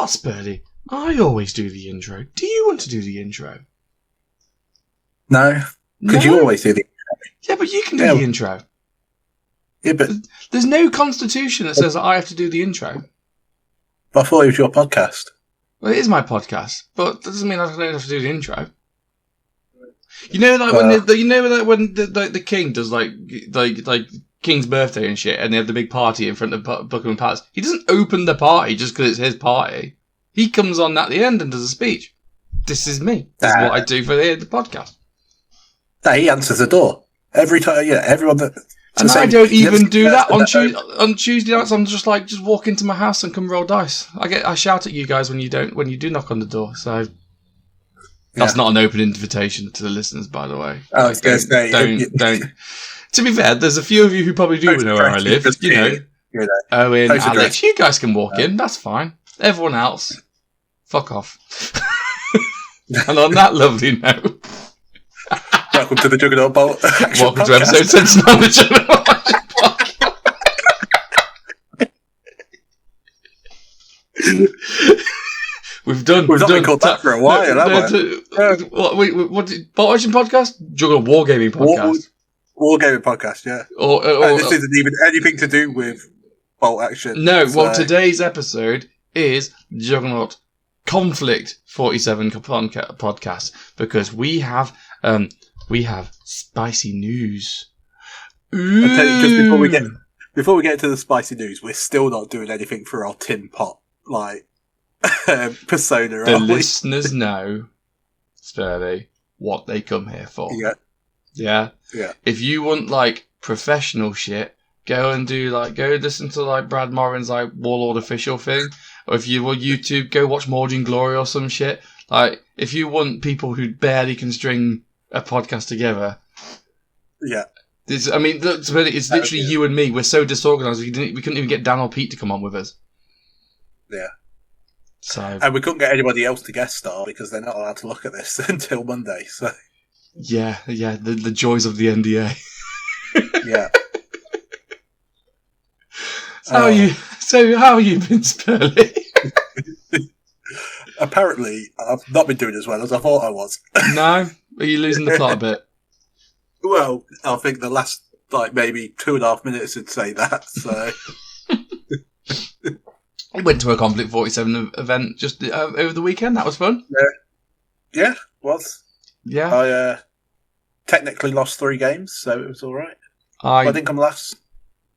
what, Spurlie? I always do the intro. Do you want to do the intro? No, because you always do the intro. Yeah, but you can do the intro. Yeah, but there's no constitution that says that I have to do the intro. But I thought it was your podcast. Well, it is my podcast, but that doesn't mean I don't have to do the intro. You know, like when the king does like King's birthday and shit, and they have the big party in front of Buckingham Palace. He doesn't open the party just because it's his party. He comes on at the end and does a speech. This is me. This is what I do for the podcast. No, he answers the door every time. Yeah, everyone that. And I don't even do that on Tuesday nights. I'm just walk into my house and come roll dice. I shout at you guys when you do knock on the door. So that's not an open invitation to the listeners, by the way. Oh, I was going to say, don't. To be fair, there's a few of you who probably do know where I live. You know, Owen, Alex, you guys can walk in. That's fine. Everyone else, fuck off. And on that lovely note. Welcome to the Juggernaut Bolt. Welcome to episode 79 of the Juggernaut Podcast. We've not been called that for a while, have we? What Bolt Action Podcast? Juggernaut Wargaming Podcast. Wargaming Podcast, yeah. This isn't even anything to do with Bolt Action. No, well, today's episode is Juggernaut Konflikt 47 podcast because we have spicy news. I'll tell you, just before we get to the spicy news, we're still not doing anything for our tin pot persona. The listeners know, Spurlie, what they come here for. Yeah. If you want professional shit, go listen to Brad Morin's Warlord official thing, or if you want YouTube, go watch Morning Glory or some shit. If you want people who barely can string a podcast together, it's literally you and me. We're so disorganized. We couldn't even get Dan or Pete to come on with us. Yeah. So and we couldn't get anybody else to guest star because they're not allowed to look at this until Monday. So yeah, the joys of the NDA. Yeah. How are you been, Spurlie? Apparently, I've not been doing as well as I thought I was. No? Are you losing the plot a bit? Well, I think the last, maybe 2.5 minutes would say that, so. I went to a Konflikt 47 event just over the weekend. That was fun. Yeah, was. Yeah. I technically lost 3 games, so it was alright. I didn't come last.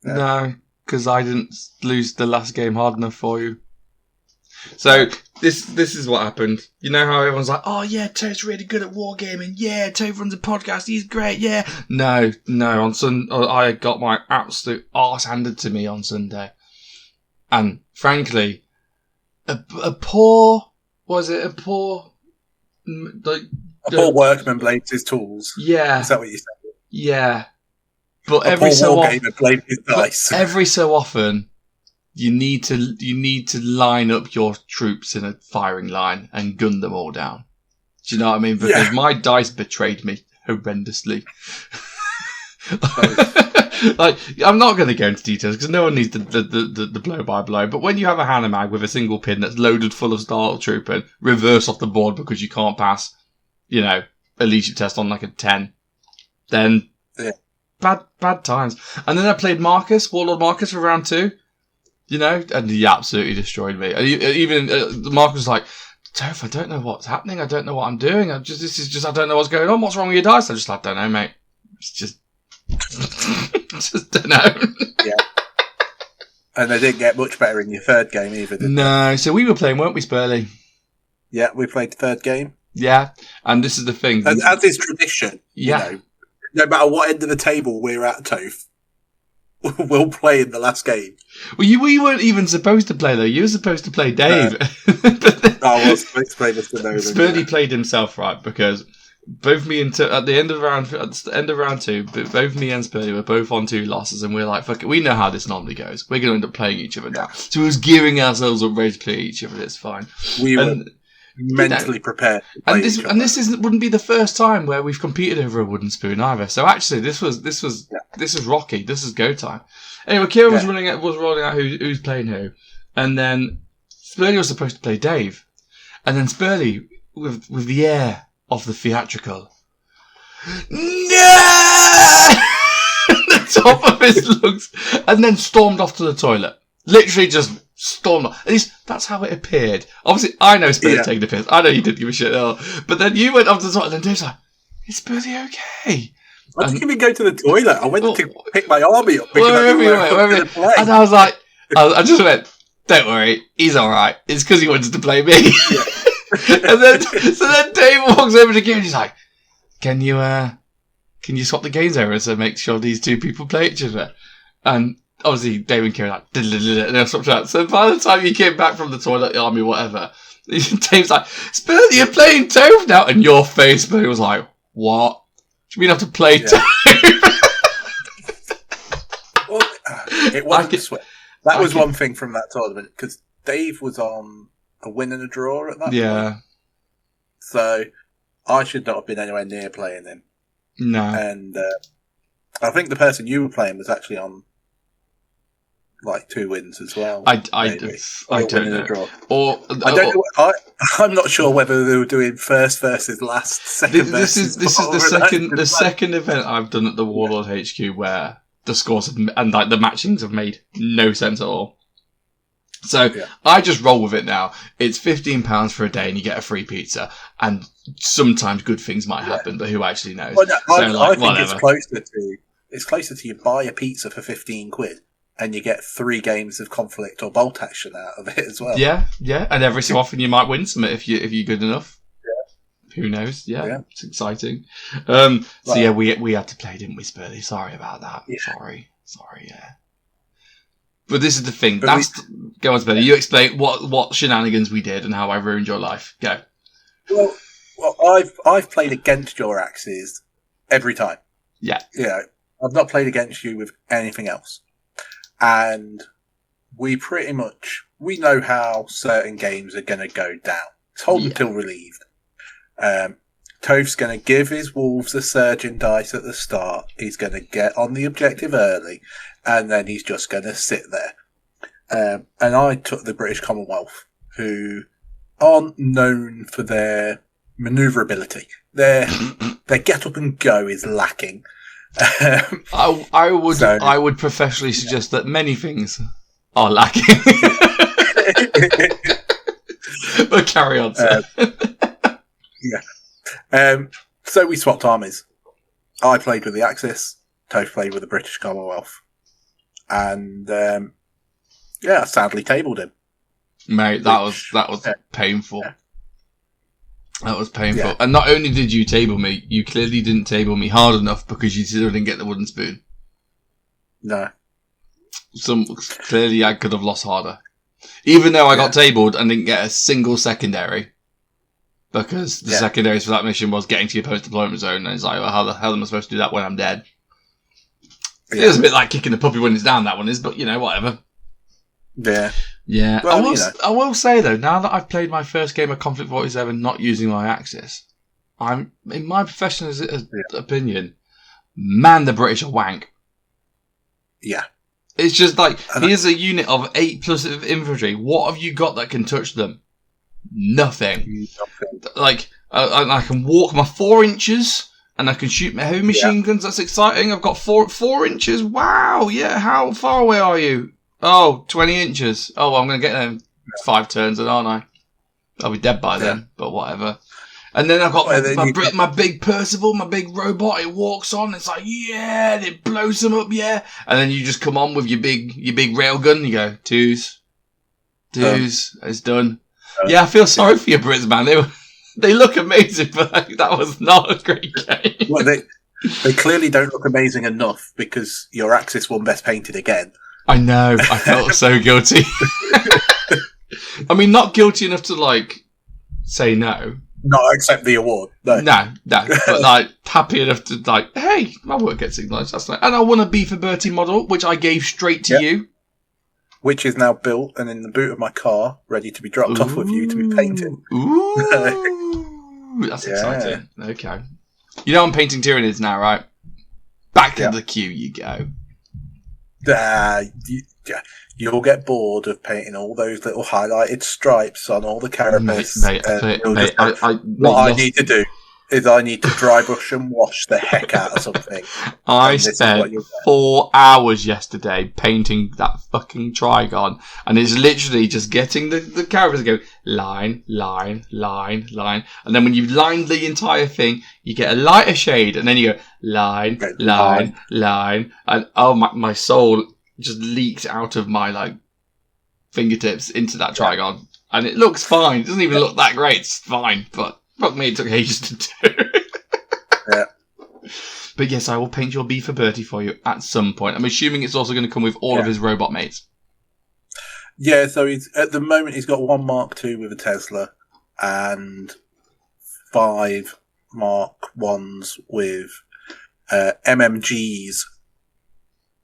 Yeah. No, because I didn't lose the last game hard enough for you. So this is what happened. You know how everyone's like, oh yeah, Toph's really good at wargaming. Yeah, Toph runs a podcast. He's great. Yeah. No. On Sunday, I got my absolute arse handed to me on Sunday, and frankly, a poor workman blades his tools. Yeah. Is that what you said? Yeah. But every so often, you need to line up your troops in a firing line and gun them all down. Do you know what I mean? Because my dice betrayed me horrendously. I'm not going to go into details because no one needs the blow by blow. But when you have a Hannah mag with a single pin that's loaded full of startle troop and reverse off the board because you can't pass, a leadership test on a 10, then bad times. And then I played Warlord Marcus for round 2. And he absolutely destroyed me. Even Marcus was like, Toph, I don't know what's happening. I don't know what I'm doing. I don't know what's going on. What's wrong with your dice? I don't know, mate. It's just don't know. Yeah. And they didn't get much better in your third game either, did they? No. So we were playing, weren't we, Spurlie? Yeah, we played the third game. Yeah. And this is the thing. As is tradition, no matter what end of the table we're at, Toph, we'll play in the last game. Well, we weren't even supposed to play, though. You were supposed to play Dave. I was supposed to play Mr. Nolan. Spurlie played himself, right, because both me and at the end of round 2, both me and Spurlie were both on 2 losses, and we're like, fuck it, we know how this normally goes. We're going to end up playing each other now. So we was gearing ourselves up ready to play each other. It's fine. We were mentally prepared. And this wouldn't be the first time where we've competed over a wooden spoon either. So actually, this was rocky. This is go time. Anyway, Kieran was rolling out who's playing who, and then Spurlie was supposed to play Dave. And then Spurlie, with the air of the theatrical, no! The top of his lungs, and then stormed off to the toilet. Literally just stormed off. At least that's how it appeared. Obviously, I know Spurlie taking the piss. I know you didn't give a shit at all. But then you went off to the toilet, and Dave's like, is Spurlie okay? I didn't even go to the toilet. I went to pick my army up. And I was like, I just went, don't worry, he's alright. It's because he wanted to play me. Yeah. And then Dave walks over to Kieran and he's like, can you swap the games over to make sure these two people play each other? And obviously Dave and Kieran like, and they'll swap out. So by the time you came back from the toilet, the army, whatever, Dave's like, Spurlie, you're playing Toph now. And your face, Spurlie was like, what? Do you mean I have to play Toph? Well, it wasn't That was one thing from that tournament, because Dave was on a win and a draw at that point. So I should not have been anywhere near playing him. No. And I think the person you were playing was actually on like 2 wins as well. I don't know. Draw. I'm not sure whether they were doing first versus last, second this is the second event I've done at the Warlord HQ where the scores and like the matchings have made no sense at all. So I just roll with it now. It's £15 for a day and you get a free pizza. And sometimes good things might happen, but who actually knows? Well, no, I think it's closer to you buy a pizza for 15 quid and you get 3 games of Konflikt or Bolt action out of it as well. Yeah. And every so often you might win some if you're good enough. Who knows? Yeah. It's exciting. We had to play, didn't we, Spurlie? Sorry about that. Yeah. Sorry, yeah. But this is the thing. Go on, Spurlie. You explain what shenanigans we did and how I ruined your life. Go. Well, I've played against your axes every time. Yeah. I've not played against you with anything else. And we know how certain games are going to go down. It's hold until relieved. Toph's going to give his wolves a surgeon dice at the start. He's going to get on the objective early, and then he's just going to sit there. And I took the British Commonwealth, who aren't known for their manoeuvrability. Their get up and go is lacking. I would professionally suggest that many things are lacking. But carry on, sir. So we swapped armies. I played with the Axis. Toph played with the British Commonwealth. And I sadly tabled him. Mate, that was painful. Yeah. That was painful. Yeah. And not only did you table me, you clearly didn't table me hard enough because you still didn't get the wooden spoon. No. Clearly I could have lost harder. Even though I got tabled and didn't get a single secondary. Because the secondaries for that mission was getting to your post-deployment zone. And it's like, well, how the hell am I supposed to do that when I'm dead? Yeah. It was a bit like kicking the puppy when it's down, that one is, but, whatever. Yeah. Yeah. Well, I will say, though, now that I've played my first game of Konflikt 47 not using my Axis, I'm, in my professional opinion, man, the British are wank. Yeah. It's just like, here's a unit of 8 plus of infantry. What have you got that can touch them? Nothing. Like, I can walk my 4 inches and I can shoot my heavy machine guns. That's exciting. I've got 4 inches. Wow. Yeah. How far away are you? Oh, 20 inches. Oh, well, I'm going to get there in 5 turns, aren't I? I'll be dead by then, but whatever. And then I've got my big Percival, my big robot. It walks on. It's like, yeah, and it blows them up, yeah. And then you just come on with your big railgun. You go, twos. It's done. Yeah, I feel sorry for your Brits, man. They look amazing, but that was not a great game. Well, they clearly don't look amazing enough because your Axis won Best Painted again. I know. I felt so guilty. I mean, not guilty enough to, say no. Not accept the award. No. But, happy enough to, hey, my work gets acknowledged. That's nice. And I won a B for Bertie model, which I gave straight to you. Which is now built and in the boot of my car, ready to be dropped off with you to be painted. Ooh, that's exciting. Okay. I'm painting Tyranids now, right? Back to the queue you go. You'll get bored of painting all those little highlighted stripes on all the carapace. What I need to do is I need to dry brush and wash the heck out of something. I spent 4 hours yesterday painting that fucking Trigon, and it's literally just getting the carapace to go line, line, line, line, and then when you've lined the entire thing, you get a lighter shade, and then you go line, line, line, and oh my soul just leaked out of my fingertips into that Trigon, and it looks fine. It doesn't even look that great. It's fine, but fuck me, it took ages to do. Yeah. But yes, I will paint your Beaver Bertie for you at some point. I'm assuming it's also going to come with all of his robot mates. Yeah, so at the moment he's got 1 Mark II with a Tesla and 5 Mark Is with MMGs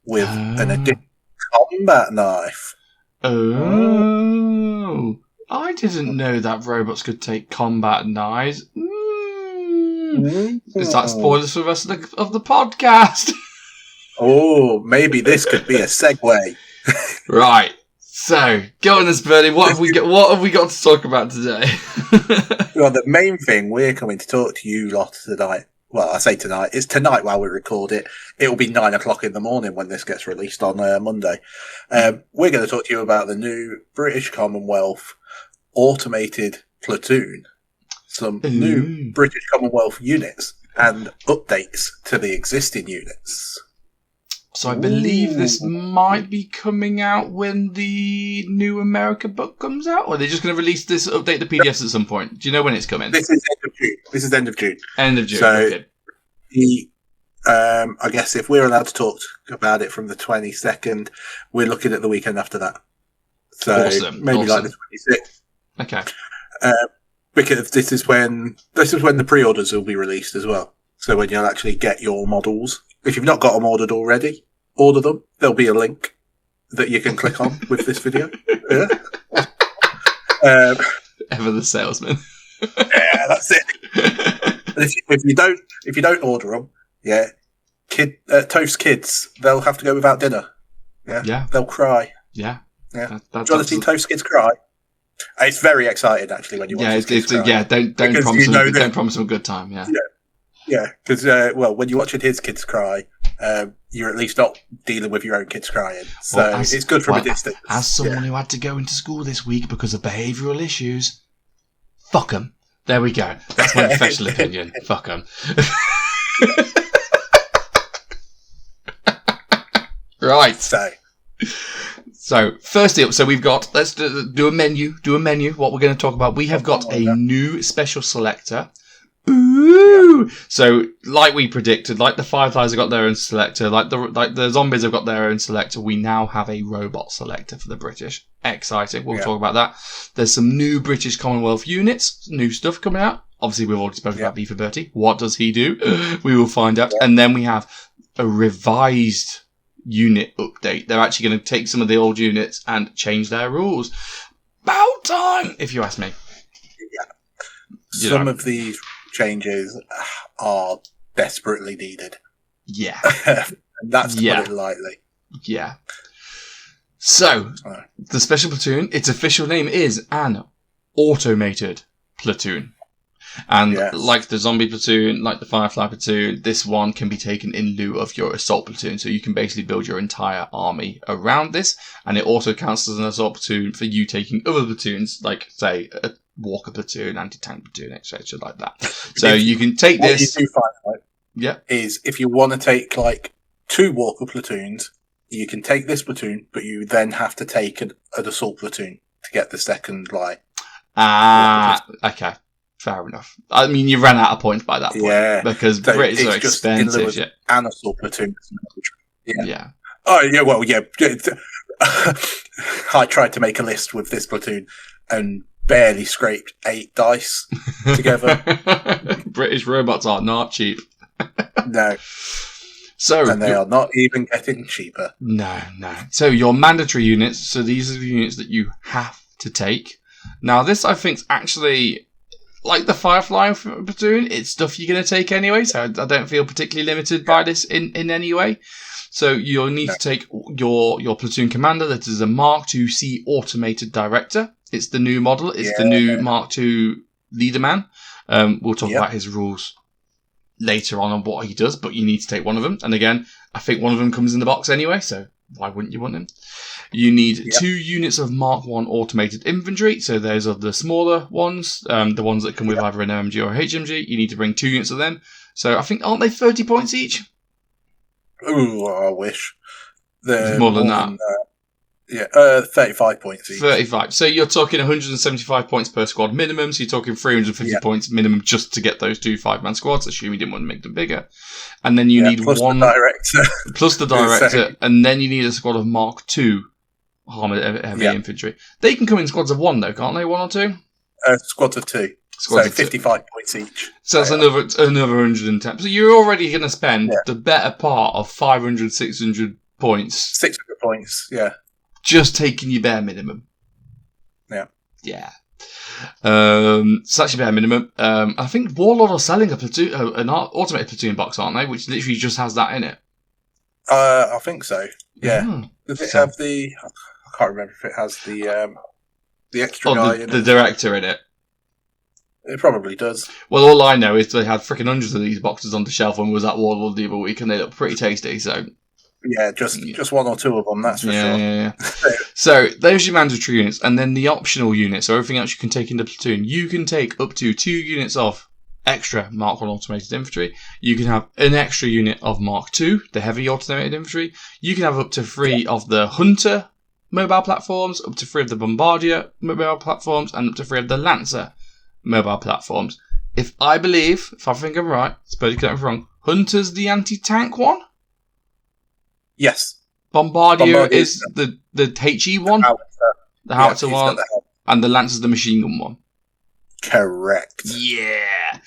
with an additional combat knife. Oh, I didn't know that robots could take combat knives. Is that spoilers for the rest of the podcast? Oh, maybe this could be a segue. Right. So, go on this, Bernie. What have we got to talk about today? Well, the main thing we're coming to talk to you lot tonight. Well, I say tonight. It's tonight while we record it. It will be 9 o'clock in the morning when this gets released on Monday. We're going to talk to you about the new British Commonwealth automated platoon. Some new British Commonwealth units and updates to the existing units. So I believe this might be coming out when the new America book comes out, or are they just going to release this, update the PDFs at some point? Do you know when it's coming? This is end of June. End of June. End of June. So okay. I guess if we're allowed to talk about it from the 22nd, we're looking at the weekend after that. So maybe like the 26th. Okay. Because this is when the pre-orders will be released as well. So when you'll actually get your models. If you've not got them ordered already, order them. There'll be a link that you can click on with this video. Yeah. Ever the salesman. Yeah, that's it. And if you don't order them, Toph's kids, they'll have to go without dinner. Yeah. They'll cry. Yeah. Do you want to see Toph's kids cry? It's very exciting actually when you watch. Don't promise them a good time. Yeah, because when you're watching his kids cry, you're at least not dealing with your own kids crying. So it's good from a distance. As someone who had to go into school this week because of behavioural issues, fuck them. There we go. That's my professional opinion. Fuck them. Right. So firstly up, we've got, let's do a menu. What we're going to talk about. We have got a new special selector. Ooh! So, like we predicted, like the Fireflies have got their own selector, like the Zombies have got their own selector, we now have a robot selector for the British. Exciting. We'll talk about that. There's some new British Commonwealth units, new stuff coming out. Obviously, we've already spoken about Beaver Bertie. What does he do? We will find out. And then we have a revised unit update. They're actually going to take some of the old units and change their rules. About time, if you ask me. Yeah. Some of these changes are desperately needed. Yeah. And that's to put it lightly. Yeah. So, the special platoon, its official name is an automated platoon. And like the zombie platoon, like the Firefly platoon, this one can be taken in lieu of your assault platoon. So you can basically build your entire army around this. And it also counts as an assault platoon for you taking other platoons, like, say, a Walker platoon, anti-tank platoon, etc., like that. So you can take this. What you do find out is if you want to take like 2 Walker platoons, you can take this platoon, but you then have to take an assault platoon to get the second line. Okay. Fair enough. I mean, you ran out of points by that point. Because Brits are expensive. Yeah. An assault platoon. Yeah. Oh, yeah, well, yeah. I tried to make a list with this platoon and barely scraped 8 dice together. British robots are not cheap. No. And they are not even getting cheaper. No. So your mandatory units, so these are the units that you have to take. Now this I think is actually like the Firefly platoon, it's stuff you're going to take anyway, so I don't feel particularly limited by this in any way. So you'll need to take your platoon commander that is a Mark IIc automated director. It's the new model. It's the new Mark II leader man. We'll talk about his rules later on what he does, but you need to take one of them. And again, I think one of them comes in the box anyway, so why wouldn't you want him? You need 2 units of Mark I automated infantry. So those are the smaller ones, the ones that come with either an OMG or a HMG. You need to bring 2 units of them. So I think, aren't they 30 points each? Ooh, I wish. It's more than that. 35 points each. 35. So you're talking 175 points per squad minimum. So you're talking 350 points minimum just to get those 2 5-man squads, assuming you didn't want to make them bigger. And then you need plus one... the director. Plus the director. And then you need a squad of Mark II armoured heavy infantry. They can come in squads of 1 though, can't they? 1 or 2? Squads of 2. Squads so 55 points each. So that's another 110. So you're already going to spend the better part of 500, 600 points. 600 points, yeah. Just taking your bare minimum. Yeah. So that's your bare minimum. I think Warlord are selling a platoon, an automated platoon box, aren't they? Which literally just has that in it. I think so. Yeah. Does it have the? I can't remember if it has the extra guy in it. The director in it. It probably does. Well, all I know is they had freaking hundreds of these boxes on the shelf when we was at Warlord the other week, and they look pretty tasty. So. Yeah, just 1 or 2 of them, that's for sure. Yeah. So, those are your mandatory units, and then the optional units, so everything else you can take in the platoon. You can take up to 2 units of extra Mark I automated infantry. You can have an extra unit of Mark II, the heavy automated infantry. You can have up to 3 of the Hunter mobile platforms, up to 3 of the Bombardier mobile platforms, and up to 3 of the Lancer mobile platforms. If I think I'm right, suppose you get it wrong, Hunter's the anti-tank one? Yes. Bombardier is the HE one, the howitzer one, and the Lancer's the machine gun one. Correct. Yeah.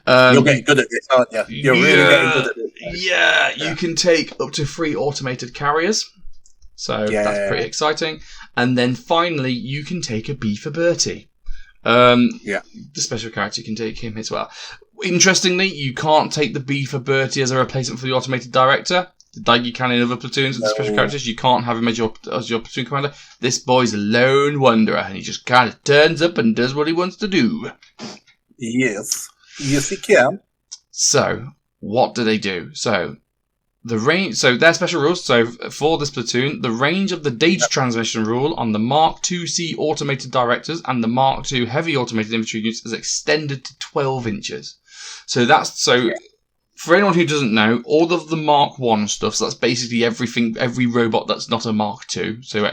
You're getting good at this, aren't you? You're really getting good at this. Yeah, you can take up to 3 automated carriers. So that's pretty exciting. And then finally, you can take a B for Bertie. The special character, you can take him as well. Interestingly, you can't take the B for Bertie as a replacement for the automated director. Like you can in other platoons with the special characters, you can't have him as your platoon commander. This boy's a lone wanderer, and he just kind of turns up and does what he wants to do. Yes, he can. So, what do they do? So, the range. So, their special rules. So, for this platoon, the range of the data transmission rule on the Mark IIc automated directors and the Mark II heavy automated infantry units is extended to 12 inches. So that's for anyone who doesn't know, all of the Mark I stuff, so that's basically every robot that's not a Mark II, so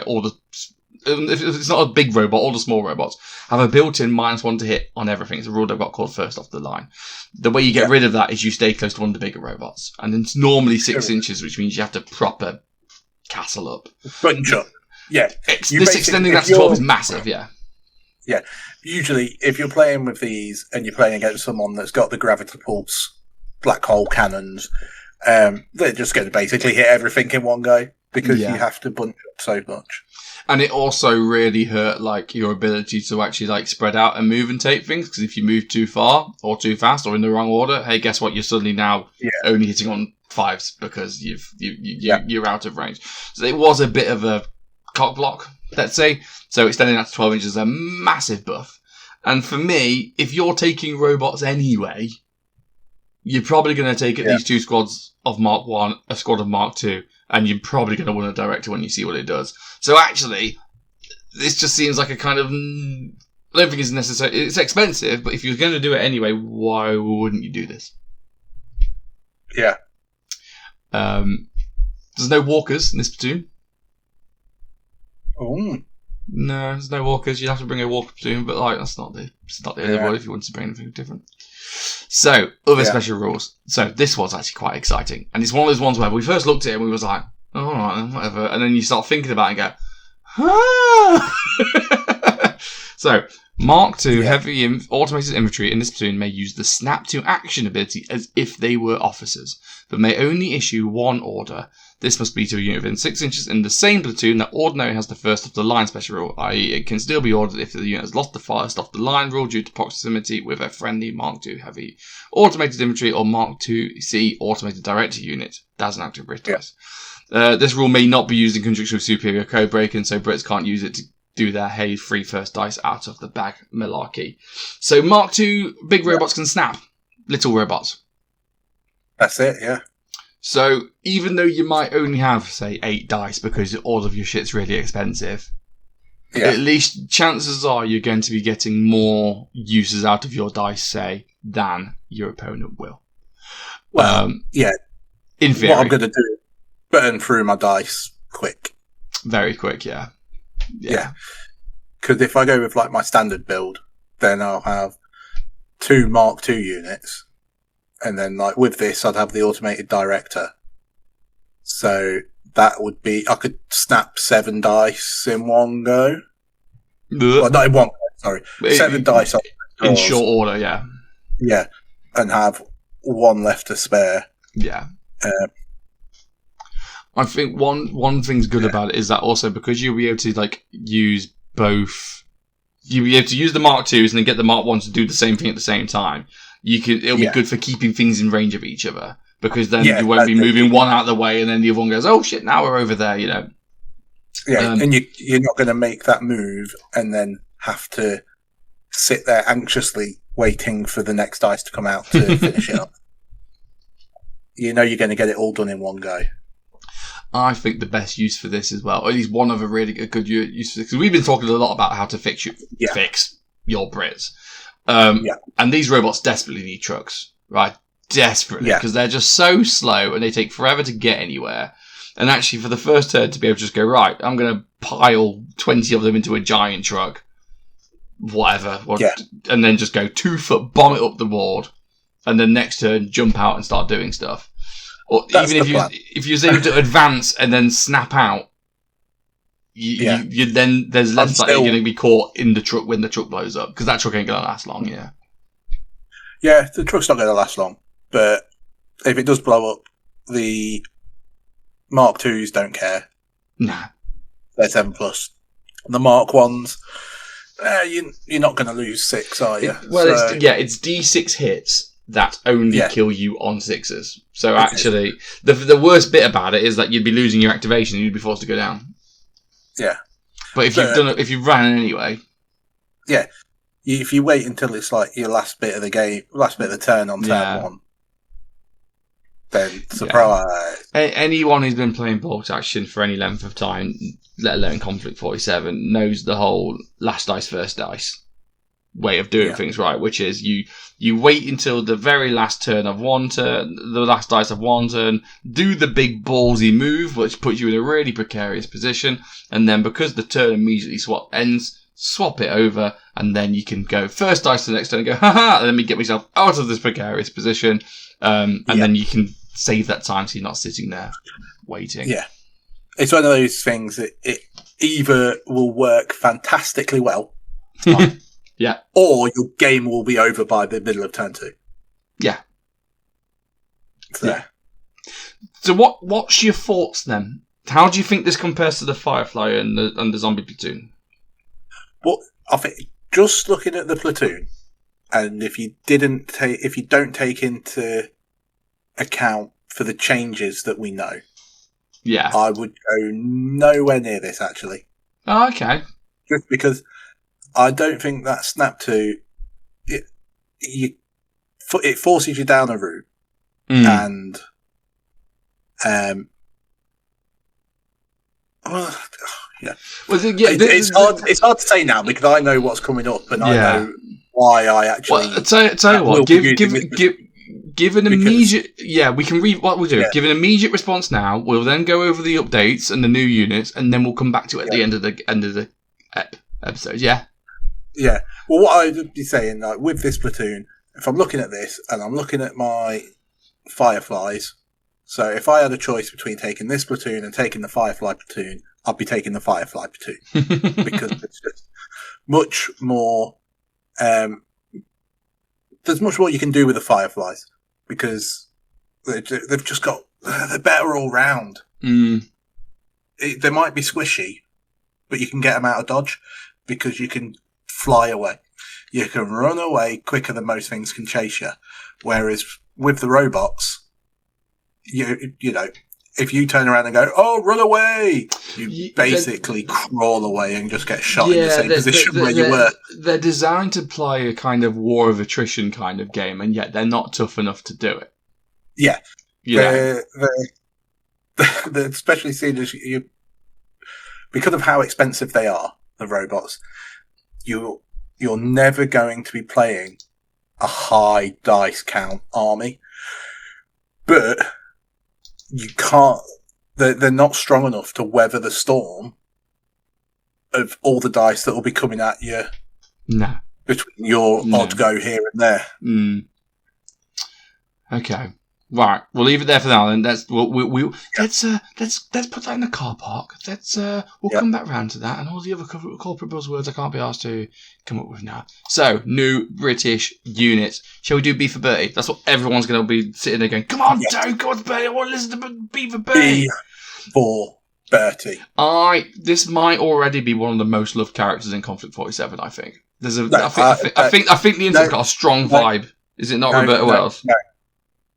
if it's not a big robot, all the small robots have a built-in -1 to hit on everything. It's a rule they've got called first off the line. The way you get rid of that is you stay close to one of the bigger robots. And it's normally 6 inches, which means you have to proper castle up. Bunch up. Yeah. This extending that to 12 is massive, yeah. Yeah. Usually, if you're playing with these and you're playing against someone that's got the gravity pulse black hole cannons, they're just going to basically hit everything in one go because you have to bunch up so much. And it also really hurt your ability to actually spread out and move and take things, because if you move too far or too fast or in the wrong order, hey, guess what? You're suddenly now only hitting on 5s because you're out of range. So it was a bit of a cock block, let's say. So extending that to 12 inches is a massive buff. And for me, if you're taking robots anyway, you're probably going to take at least 2 squads of Mark I, a squad of Mark II, and you're probably going to want a director when you see what it does. So actually, this just seems like a kind of... I don't think it's necessary. It's expensive, but if you're going to do it anyway, why wouldn't you do this? Yeah. There's no walkers in this platoon. Oh. No, there's no walkers. You'd have to bring a walker platoon, but it's not the end of the world if you want to bring anything different. So, other special rules. So, this was actually quite exciting. And it's one of those ones where we first looked at it and we was like, oh, alright then, whatever. And then you start thinking about it and go, ah! So, Mark II heavy automated infantry in this platoon may use the snap to action ability as if they were officers, but may only issue 1 order. This must be to a unit within 6 inches in the same platoon that ordinarily has the first off the line special rule, i.e. it can still be ordered if the unit has lost the first off the line rule due to proximity with a friendly Mark II heavy automated infantry or Mark IIc automated director unit. That's an active Brit dice. This rule may not be used in conjunction with superior code breaking, so Brits can't use it to do their hey free first dice out of the bag malarkey. So Mark II big robots can snap. Little robots. That's it, yeah. So even though you might only have, say, 8 dice because all of your shit's really expensive, at least chances are you're going to be getting more uses out of your dice, say, than your opponent will. Well, in theory. What I'm going to do is burn through my dice quick. Very quick, yeah. Because if I go with like my standard build, then I'll have 2 Mark II units. And then, like, with this, I'd have the automated director. So that would be, I could snap 7 dice in one go. Well, not in one go, sorry. 7 dice in short order, yeah. Yeah. And have 1 left to spare. Yeah. I think one thing's good about it is that also because you'll be able to, like, use both. You'll be able to use the Mark IIs and then get the Mark I's to do the same thing at the same time. It'll be good for keeping things in range of each other, because then you won't be moving one out of the way and then the other one goes, oh shit, now we're over there, you know. Yeah, and you're not going to make that move and then have to sit there anxiously waiting for the next dice to come out to finish it up. You know you're going to get it all done in one go. I think the best use for this as well, or at least one of a really good use for this, because we've been talking a lot about how to fix your Brits. And these robots desperately need trucks, right? Desperately, because they're just so slow and they take forever to get anywhere. And actually, for the first turn to be able to just go, right, I'm going to pile 20 of them into a giant truck, whatever, and then just go 2 foot, bomb it up the board, and then next turn jump out and start doing stuff. Or even if you're able to advance and then snap out, you then there's less likely you're going to be caught in the truck when the truck blows up, because that truck ain't going to last long. Yeah, the truck's not going to last long, but if it does blow up, the Mark IIs don't care. Nah, they're 7+. The Mark 1s, you're not going to lose 6, are you? It's D6 hits that only kill you on 6s. So actually, the worst bit about it is that you'd be losing your activation and you'd be forced to go down. Yeah, but if you've ran anyway, if you wait until it's like your last bit of the game, last bit of the turn on turn 1, then surprise. Anyone who's been playing bolt action for any length of time, let alone Konflikt 47, knows the whole last dice first dice way of doing things, right? Which is you wait until the very last turn of one turn, the last dice of one turn, do the big ballsy move, which puts you in a really precarious position, and then because the turn immediately ends, swap it over, and then you can go first dice to the next turn and go, haha, and let me get myself out of this precarious position, and then you can save that time so you're not sitting there waiting. Yeah. It's one of those things that it either will work fantastically well, or your game will be over by the middle of turn 2. Yeah. So what's your thoughts then? How do you think this compares to the Firefly and the Zombie Platoon? Well, I think just looking at the platoon, and if you don't take into account for the changes that we know, I would go nowhere near this actually. Oh, okay. Just because I don't think that Snap 2, it forces you down a route, and it's hard to say now because I know what's coming up and I know why I actually. Well, tell you what, give an immediate. We can read what we'll do. Give an immediate response now. We'll then go over the updates and the new units, and then we'll come back to it at the end of the episode. Yeah. Yeah. Well, what I would be saying, like with this platoon, if I'm looking at this and I'm looking at my Fireflies, so if I had a choice between taking this platoon and taking the Firefly platoon, I'd be taking the Firefly platoon because it's just much more. There's much more you can do with the Fireflies because they've just got they're better all round. They might be squishy, but you can get them out of dodge because you can fly away. You can run away quicker than most things can chase you. Whereas with the robots, you know, if you turn around and go, "Oh, run away!" you basically crawl away and just get shot in the same position where you were. They're designed to play a kind of war of attrition kind of game, and yet they're not tough enough to do it. Yeah, they're especially seen as you because of how expensive they are. The robots, you're never going to be playing a high dice count army, but you can't. They're not strong enough to weather the storm of all the dice that will be coming at you. No, between your odd go here and there. Okay, right. We'll leave it there for now. Then let's put that in the car park. We'll come back round to that and all the other corporate buzzwords I can't be asked to come up with now. So, new British units. Shall we do B for Bertie? That's what everyone's going to be sitting there going, come on, Joe, go on, Bertie. I want to listen to B for Bertie. B for Bertie. This might already be one of the most loved characters in Conflict 47, I think. I think the internet's got a strong vibe. Is it not Roberta Wells?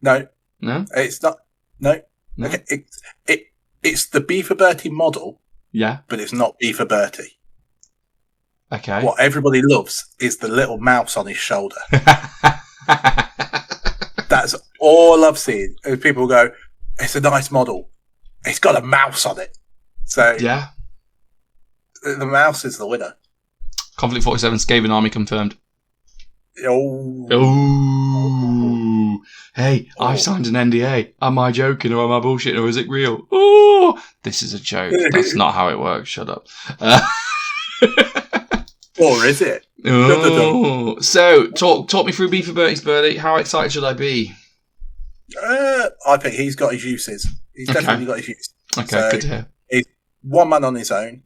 No, it's not. No. Okay, it's the B for Bertie model. Yeah, but it's not B for Bertie. Okay. What everybody loves is the little mouse on his shoulder. That's all I've seen. People go, "It's a nice model. It's got a mouse on it." So yeah, the mouse is the winner. Conflict 47 Skaven army confirmed. Oh. Hey, I've signed an NDA. Am I joking or am I bullshitting or is it real? Oh, this is a joke. That's not how it works. Shut up. Or is it? Oh. So, talk me through B for Bertie's Bertie. How excited should I be? I think he's got his uses. He's definitely got his uses. Okay, so good to hear. He's one man on his own.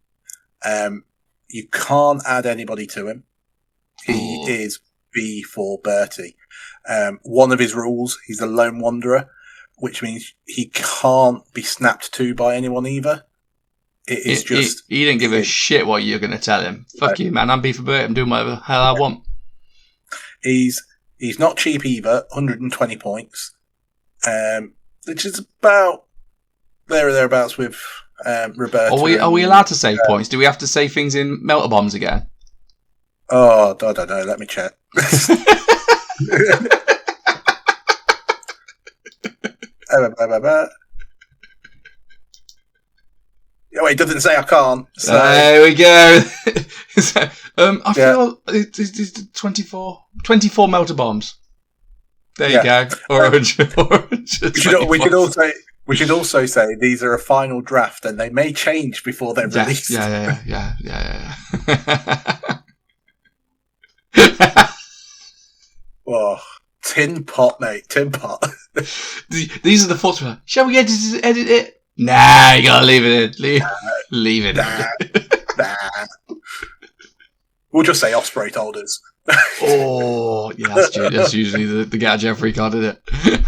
You can't add anybody to him. He is B for Bertie. One of his rules, he's a lone wanderer, which means he can't be snapped to by anyone either. He didn't give a shit what you're going to tell him. Fuck you, man. I'm B for Bertie. I'm doing whatever the hell I want. He's not cheap either. 120 points, which is about there or thereabouts with Roberta. Are we allowed to save points? Do we have to save things in melter bombs again? Oh, I don't know. Let me check. Oh, it doesn't say I can't. So. There we go. I feel it's 24 melter bombs. There you go. We should also say these are a final draft and they may change before they're released. Yeah. Oh, tin pot, mate. Tin pot. These are the thoughts. Shall we edit it? Nah, you gotta leave it in. Leave it in. Nah. We'll just say Osprey holders. Oh, yeah, that's usually the get Jeffrey card, isn't it? Yeah.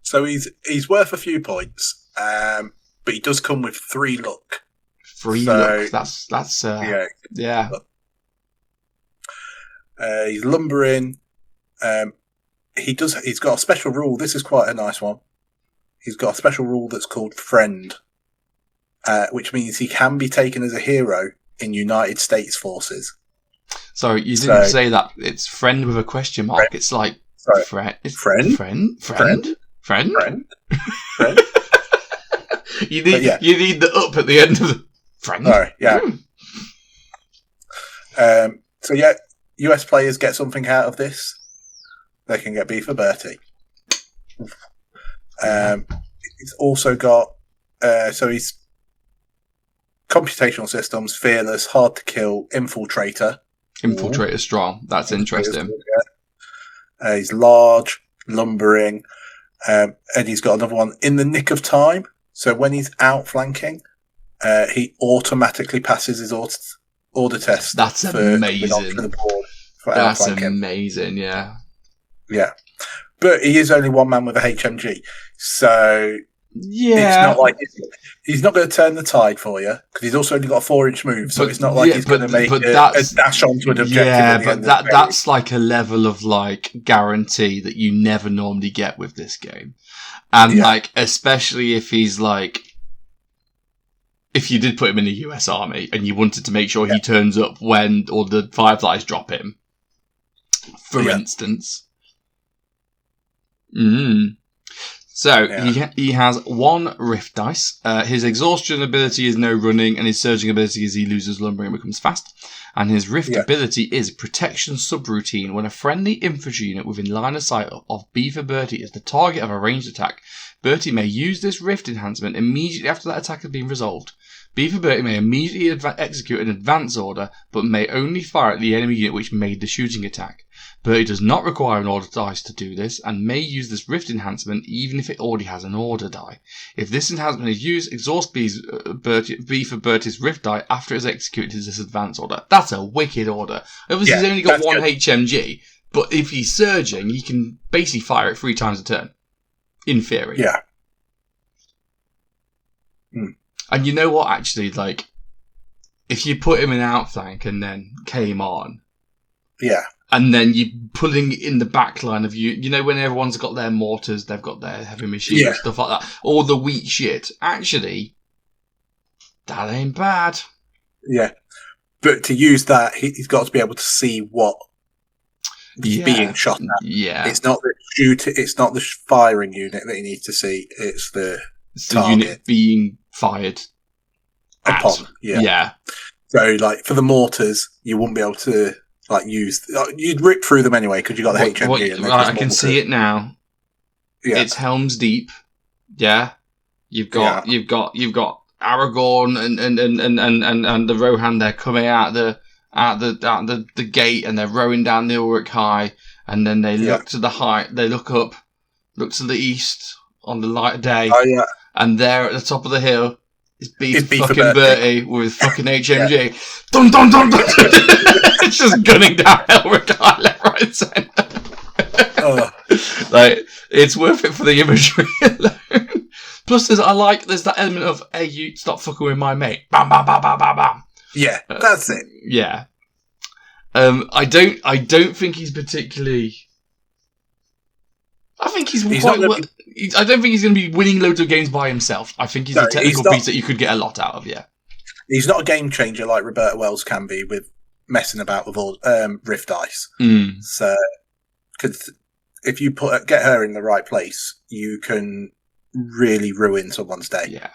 So he's worth a few points, but he does come with 3 luck. Luck. That's yeah. He's lumbering. He's got a special rule. This is quite a nice one. He's got a special rule that's called Friend, which means he can be taken as a hero in United States forces. Sorry, you didn't say that. It's friend with a question mark. Friend. It's like friend. You need the up at the end of the friend. Sorry, yeah. So yeah, US players get something out of this. They can get B for Bertie. It's also got so he's computational systems, fearless, hard to kill, infiltrator. Infiltrator strong. That's interesting. He's large, lumbering, and he's got another one in the nick of time. So when he's outflanking, he automatically passes his order test. That's amazing. That's amazing. Yeah. But he is only one man with a HMG, so Yeah. It's not like he's not going to turn the tide for you because he's also only got a 4-inch move, so it's not like he's going to make a dash onto an objective. Yeah, but that's like a level of like guarantee that you never normally get with this game, and like especially if he's like, if you did put him in the US Army and you wanted to make sure he turns up when all the Fireflies drop him, for instance. So, he has 1 Rift dice. His exhaustion ability is no running, and his surging ability is he loses lumbering and becomes fast. And his Rift ability is protection subroutine. When a friendly infantry unit within line of sight of Beaver Bertie is the target of a ranged attack, Bertie may use this Rift enhancement immediately after that attack has been resolved. Beaver Bertie may immediately execute an advance order, but may only fire at the enemy unit which made the shooting attack. Bertie does not require an order dice to do this, and may use this Rift enhancement even if it already has an order die. If this enhancement is used, exhaust Beaver Bertie's Rift die after it has executed his advance order. That's a wicked order. Obviously, he's only got 1 HMG, but if he's surging, he can basically fire it 3 times a turn. In theory. Yeah. And you know what, actually, like, if you put him in outflank and then came on. Yeah. And then you pulling in the back line of you know, when everyone's got their mortars, they've got their heavy machines, stuff like that, all the wheat shit. Actually, that ain't bad. Yeah. But to use that, he's got to be able to see what he's being shot at. Yeah. It's not the firing unit that he needs to see, it's the unit being fired upon. Yeah. So, like, for the mortars, you wouldn't be able to like you'd rip through them anyway because you got the HMG. I can see it now. Yeah, it's Helm's Deep. Yeah, you've got Aragorn and the Rohan. They're coming out the gate and they're rowing down the Ulrich High, and then they look to the height. They look up, look to the east on the light of day. Oh yeah, and there at the top of the hill is Beaver Bertie with fucking HMG. Yeah. Dun dun dun dun. It's just gunning down Ulrich High left, right, and centre. Like, it's worth it for the imagery alone. Plus, there's that element of, hey, you stop fucking with my mate. Bam, bam, bam, bam, bam, bam. Yeah, that's it. Yeah. I don't think he's particularly. I think I don't think he's going to be winning loads of games by himself. I think he's a technical piece that you could get a lot out of. Yeah. He's not a game changer like Roberta Wells can be with messing about with all Rift dice. So, because if you get her in the right place, you can really ruin someone's day. Yeah.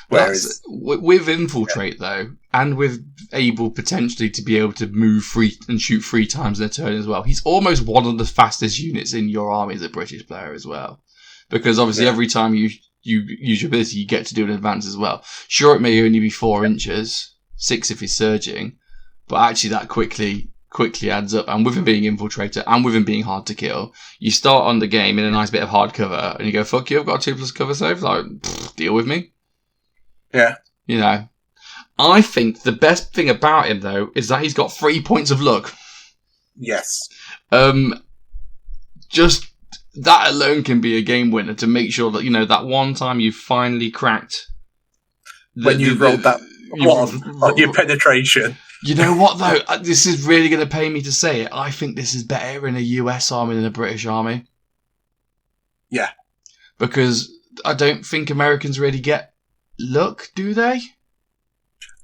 Whereas with Infiltrate though, and with able potentially to be able to move 3 and shoot 3 times in a turn as well, he's almost one of the fastest units in your army as a British player as well. Because obviously every time you use your ability, you get to do an advance as well. Sure, it may only be 4 inches, 6 if he's surging, but actually that quickly adds up. And with him being Infiltrator and with him being hard to kill, you start on the game in a nice bit of hard cover, and you go, fuck you, I've got a 2+ cover save, like, deal with me. Yeah. You know. I think the best thing about him, though, is that he's got 3 points of luck. Yes. Just that alone can be a game winner to make sure that, you know, that one time you finally cracked. When you rolled that one on your penetration. You know what, though? This is really going to pay me to say it. I think this is better in a US army than a British army. Yeah. Because I don't think Americans really get luck, do they?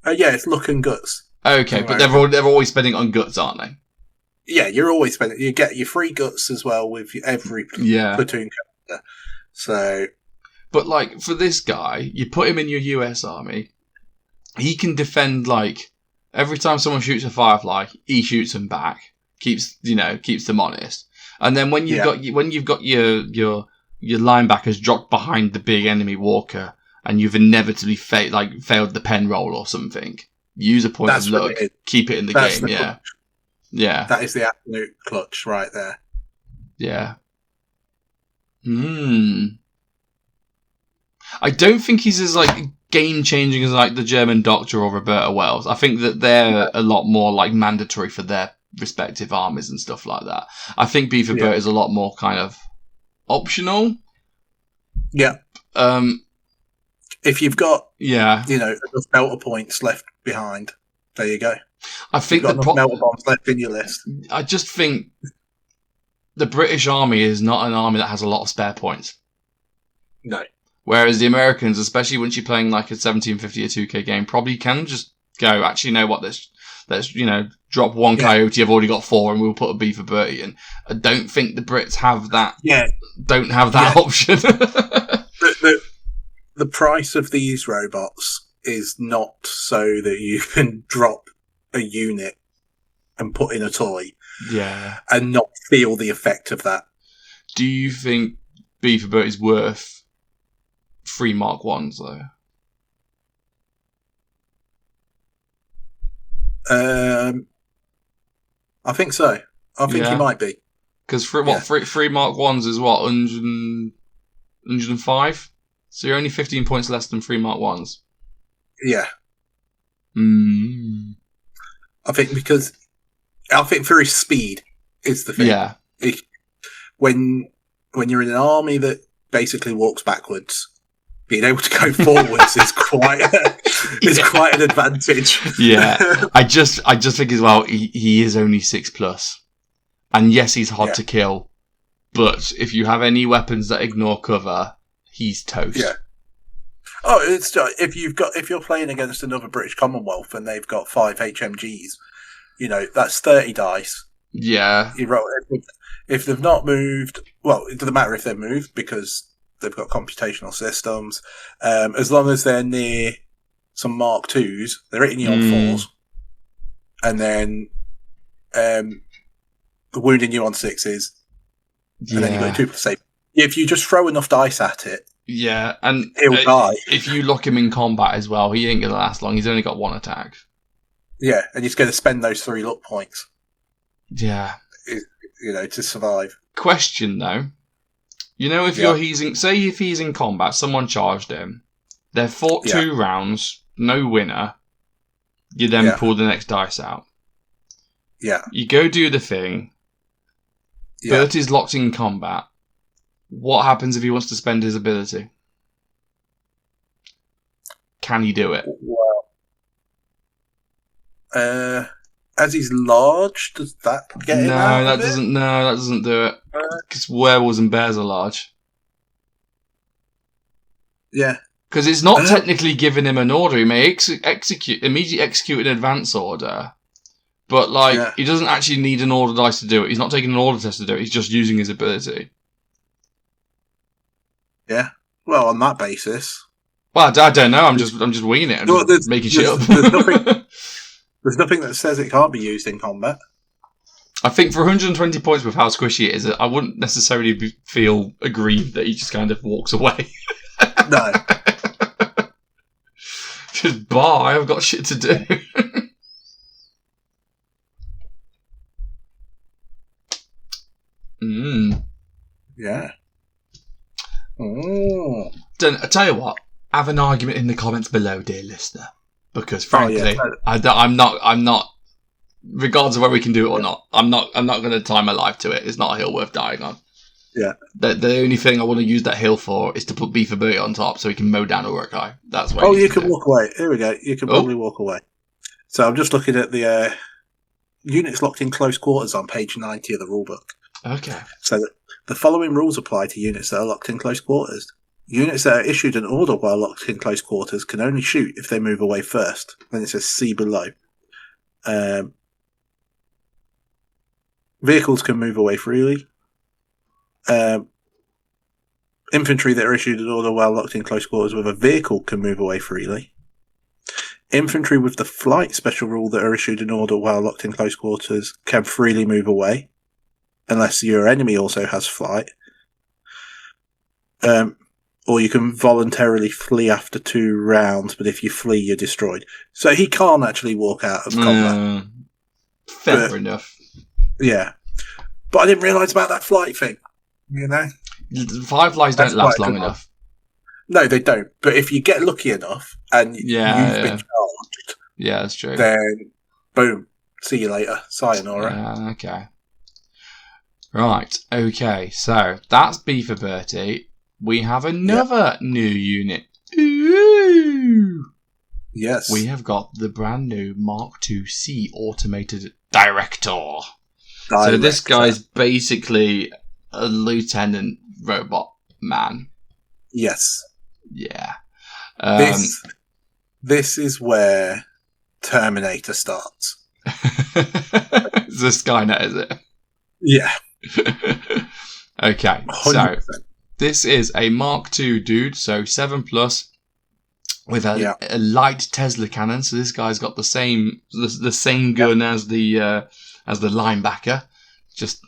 Yeah, it's luck and guts. Okay, but they're always spending on guts, aren't they? Yeah, you're always spending. You get your free guts as well with every platoon commander. So, but like for this guy, you put him in your US army. He can defend like every time someone shoots a Firefly, he shoots them back. Keeps them honest. And then when you've got your linebackers dropped behind the big enemy walker, and you've inevitably failed the pen roll or something, use a point of luck, keep it in the game. Yeah. Yeah. That is the absolute clutch right there. Yeah. I don't think he's as like game changing as like the German Doctor or Roberta Wells. I think that they're a lot more like mandatory for their respective armies and stuff like that. I think Beaver Bertie is a lot more kind of optional. Yeah. If you've got, yeah, enough melter points left behind, there you go. I think you've got enough melter bombs left in your list. I just think the British Army is not an army that has a lot of spare points. No. Whereas the Americans, especially once you're playing like a 1750 or 2K game, probably can just go, actually, you know what, let's drop one coyote, I've already got 4, and we'll put a B for Bertie in. I don't think the Brits have that. Yeah. Don't have that option. The price of these robots is not so that you can drop a unit and put in a toy. Yeah. And not feel the effect of that. Do you think B for Bertie's worth 3 Mark 1s, though? I think so. I think he might be. Because 3 Mark 1s is what, 105? So you're only 15 points less than 3 Mark 1s. Yeah. Mm. I think for his speed is the thing. Yeah. When you're in an army that basically walks backwards, being able to go forwards is quite an advantage. Yeah. I just think as well, he is only 6+. And yes, he's hard to kill. But if you have any weapons that ignore cover, he's toast. Yeah. Oh, it's if you're playing against another British Commonwealth and they've got 5 HMGs, that's 30 dice. Yeah. If they've not moved, well, it doesn't matter if they've moved because they've got computational systems. As long as they're near some Mark 2s, they're hitting you on 4s. And then wounding you on 6s. And then you've got 2 save. If you just throw enough dice at it, and he'll die. If you lock him in combat as well, he ain't going to last long. He's only got 1 attack. Yeah, and he's going to spend those 3 luck points. Yeah. To survive. Question, though. If he's in combat, someone charged him, they're fought 2 rounds, no winner, you then pull the next dice out. Yeah. You go do the thing, Bertie's locked in combat. What happens if he wants to spend his ability? Can he do it? Well, as he's large, does that get him out? No, that doesn't do it. Because werewolves and bears are large. Yeah. Because it's not technically giving him an order. He may immediately execute an advance order. But, he doesn't actually need an order dice to do it. He's not taking an order test to do it. He's just using his ability. Yeah. Well, on that basis. Well, I don't know. I'm just winging it. I'm just making shit up. There's nothing that says it can't be used in combat. I think for 120 points with how squishy it is, I wouldn't necessarily feel aggrieved that he just kind of walks away. No. Just bye, I've got shit to do. Yeah. I tell you what, have an argument in the comments below, dear listener. Because frankly, I'm not, regardless of whether we can do it or not, I'm not going to tie my life to it. It's not a hill worth dying on. Yeah. The only thing I want to use that hill for is to put B for Bertie on top so he can mow down a work guy. That's what. You can walk away. Here we go. You can probably walk away. So I'm just looking at the units locked in close quarters on page 90 of the rulebook. Okay. So the following rules apply to units that are locked in close quarters. Units that are issued an order while locked in close quarters can only shoot if they move away first. Then it says see below. Vehicles can move away freely. Infantry that are issued an order while locked in close quarters with a vehicle can move away freely. Infantry with the flight special rule that are issued an order while locked in close quarters can freely move away, unless your enemy also has flight. Or you can voluntarily flee after 2 rounds, but if you flee, you're destroyed. So he can't actually walk out of combat. Fair enough. Yeah. But I didn't realise about that flight thing. 5 don't last long enough. No, they don't. But if you get lucky enough and you've been charged, that's true. Then, boom. See you later. Sayonara. Okay. Right. Okay. So that's B for Bertie. we have another new unit. Ooh! Yes. We have got the brand new Mark II-C automated director. So this guy's basically a lieutenant robot man. Yes. Yeah. This is where Terminator starts. It's the Skynet, is it? Yeah. Okay, 100%. so this is a Mark II dude, so 7+, with a light Tesla cannon. So this guy's got the same gun as the linebacker, just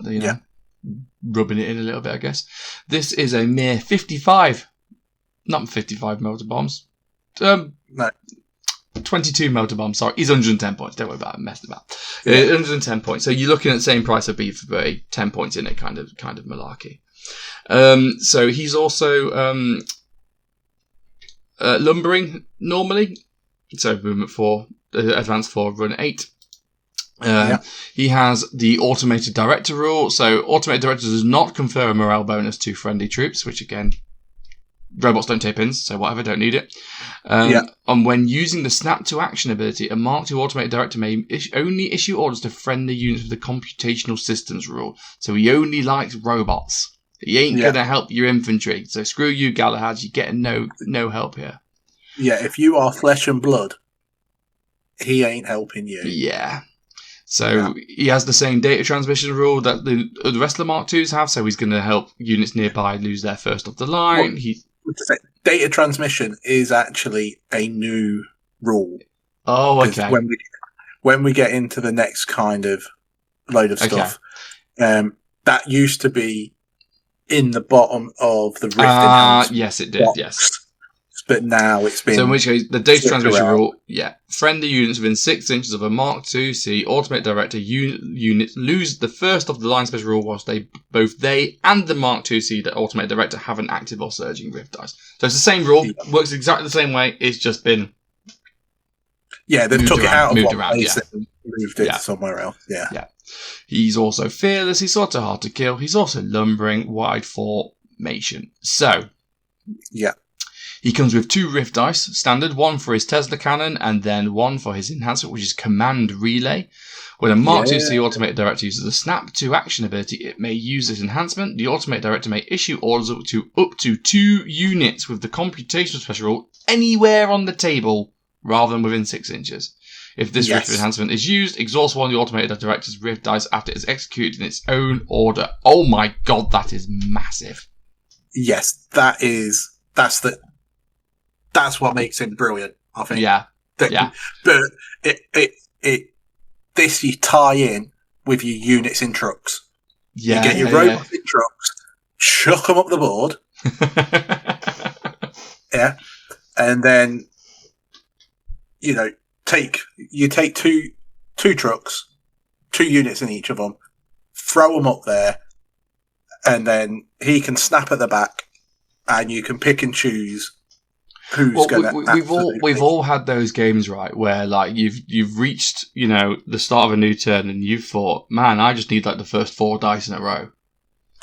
rubbing it in a little bit, I guess. This is a mere not 55 motor bombs. No. 22 motor bombs, sorry. He's 110 points. Don't worry about it. Messed about. 110 points. So you're looking at the same price of B for B, 10 points in it, kind of malarkey. So he's also lumbering normally. So movement 4, advance 4, run 8. He has the automated director rule. So automated director does not confer a morale bonus to friendly troops, which again, robots don't take pins, so whatever, don't need it. And when using the snap to action ability, a Mark II automated director may only issue orders to friendly units with the computational systems rule. So he only likes robots. He ain't gonna help your infantry. So screw you, Galahad. You're getting no help here. Yeah, if you are flesh and blood, he ain't helping you. Yeah. So he has the same data transmission rule that the rest of the Mark IIs have. So he's going to help units nearby lose their first off the line. Data transmission is actually a new rule. Oh, okay. When we get into the next kind of load of stuff, that used to be in the bottom of the Rift. Yes, it did. box. Yes. But now it's been... So in which case, the data transmission rule, friendly units within 6 inches of a Mark II-C automated director units lose the first of the line special rule whilst both they and the Mark II-C automated director have an active or surging rift dice. So it's the same rule, works exactly the same way, it's just been... Yeah, they've took it out of one place and moved it somewhere else. Yeah. He's also fearless, he's sort of hard to kill, he's also lumbering, wide formation. So... Yeah. He comes with 2 rift dice, standard, 1 for his Tesla cannon, and then 1 for his enhancement, which is Command Relay. When a Mark II-C automated director uses a snap to action ability, it may use this enhancement. The automated director may issue orders up to 2 units with the computational special rule anywhere on the table rather than within 6 inches. If this rift enhancement is used, exhaust one of the automated director's rift dice after it is executed in its own order. Oh my god, that is massive. Yes, that's what makes him brilliant, I think. Yeah. But this you tie in with your units in trucks. Yeah. You get your robots in trucks, chuck them up the board. And then take 2 trucks, 2 units in each of them, throw them up there, and then he can snap at the back, and you can pick and choose. We've all had those games, right, where like you've reached the start of a new turn and you've thought, man, I just need like the first 4 dice in a row.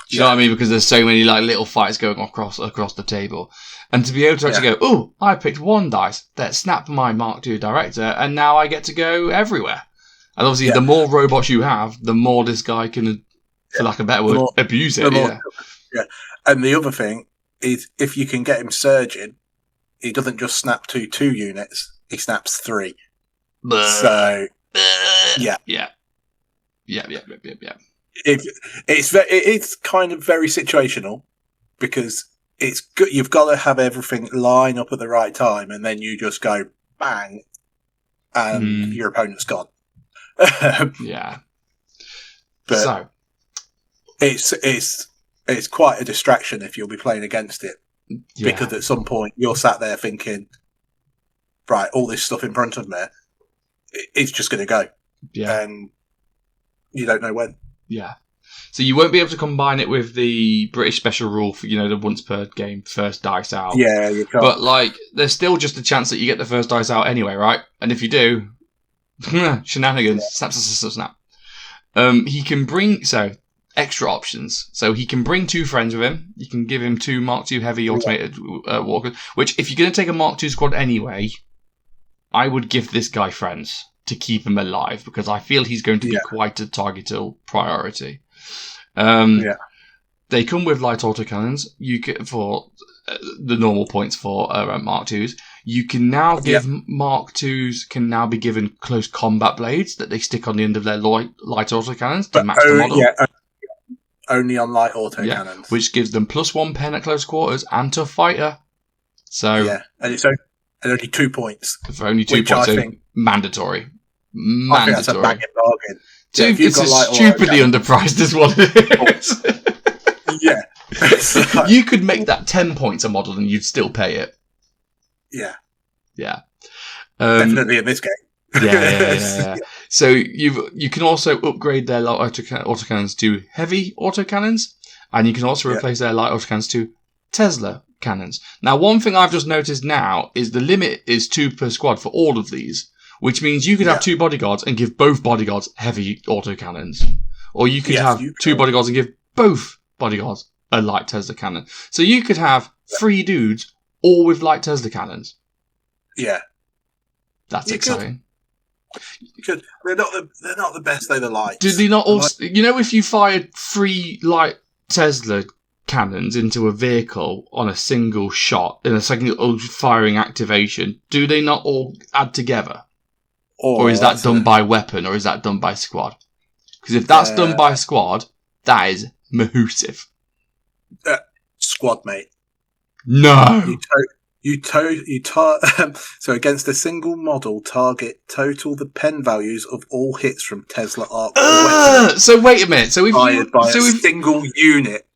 Do you know what I mean? Because there's so many like little fights going across the table, and to be able to actually go, oh, I picked 1 dice, let's snap my Mark II director, and now I get to go everywhere. And obviously, the more robots you have, the more this guy can, for lack of a better word, abuse it. And the other thing is, if you can get him surging, he doesn't just snap to 2 units, he snaps 3. So, yeah. It's kind of very situational, because it's good. You've got to have everything line up at the right time, and then you just go bang, and your opponent's gone. Yeah. But so it's quite a distraction if you'll be playing against it. Yeah. Because at some point you're sat there thinking, right, all this stuff in front of me, it's just going to go. Yeah. And you don't know when. Yeah. So you won't be able to combine it with the British special rule for, the once per game first dice out. Yeah, you can't. But, there's still just a chance that you get the first dice out anyway, right? And if you do, shenanigans. Snap. He can bring... So, extra options. So he can bring 2 friends with him. You can give him 2 Mark II heavy automated walkers, which if you're going to take a Mark II squad anyway, I would give this guy friends to keep him alive, because I feel he's going to be quite a targetal priority. They come with light autocannons. You get for the normal points for Mark IIs. You can now give Mark IIs can now be given close combat blades that they stick on the end of their light autocannons to match the model. Only on light autocannons, which gives them +1 pen at close quarters and tough fighter. So and it's only 2 points. For only 2 points, so mandatory. I think that's a banging bargain. It's as stupidly underpriced as what it is. You could make that 10 points a model and you'd still pay it. Definitely in this game. Yeah. So you can also upgrade their light autocannons to heavy autocannons, and you can also replace their light autocannons to Tesla cannons. Now, one thing I've just noticed now is the limit is 2 per squad for all of these, which means you could have 2 bodyguards and give both bodyguards heavy autocannons, or you could have 2 bodyguards and give both bodyguards a light Tesla cannon. So you could have 3 dudes all with light Tesla cannons. That's exciting. Because they're not the best though. The lights. Do they not also? You know, if you fired 3 light Tesla cannons into a vehicle on a single shot in a single firing activation, do they not all add together? Or is that done by weapon, or is that done by squad? Because if that's done by squad, that is mahoosive. Squad, mate. No. So against a single model, target total the pen values of all hits from Tesla arc. So wait a minute. So if fired by a single unit.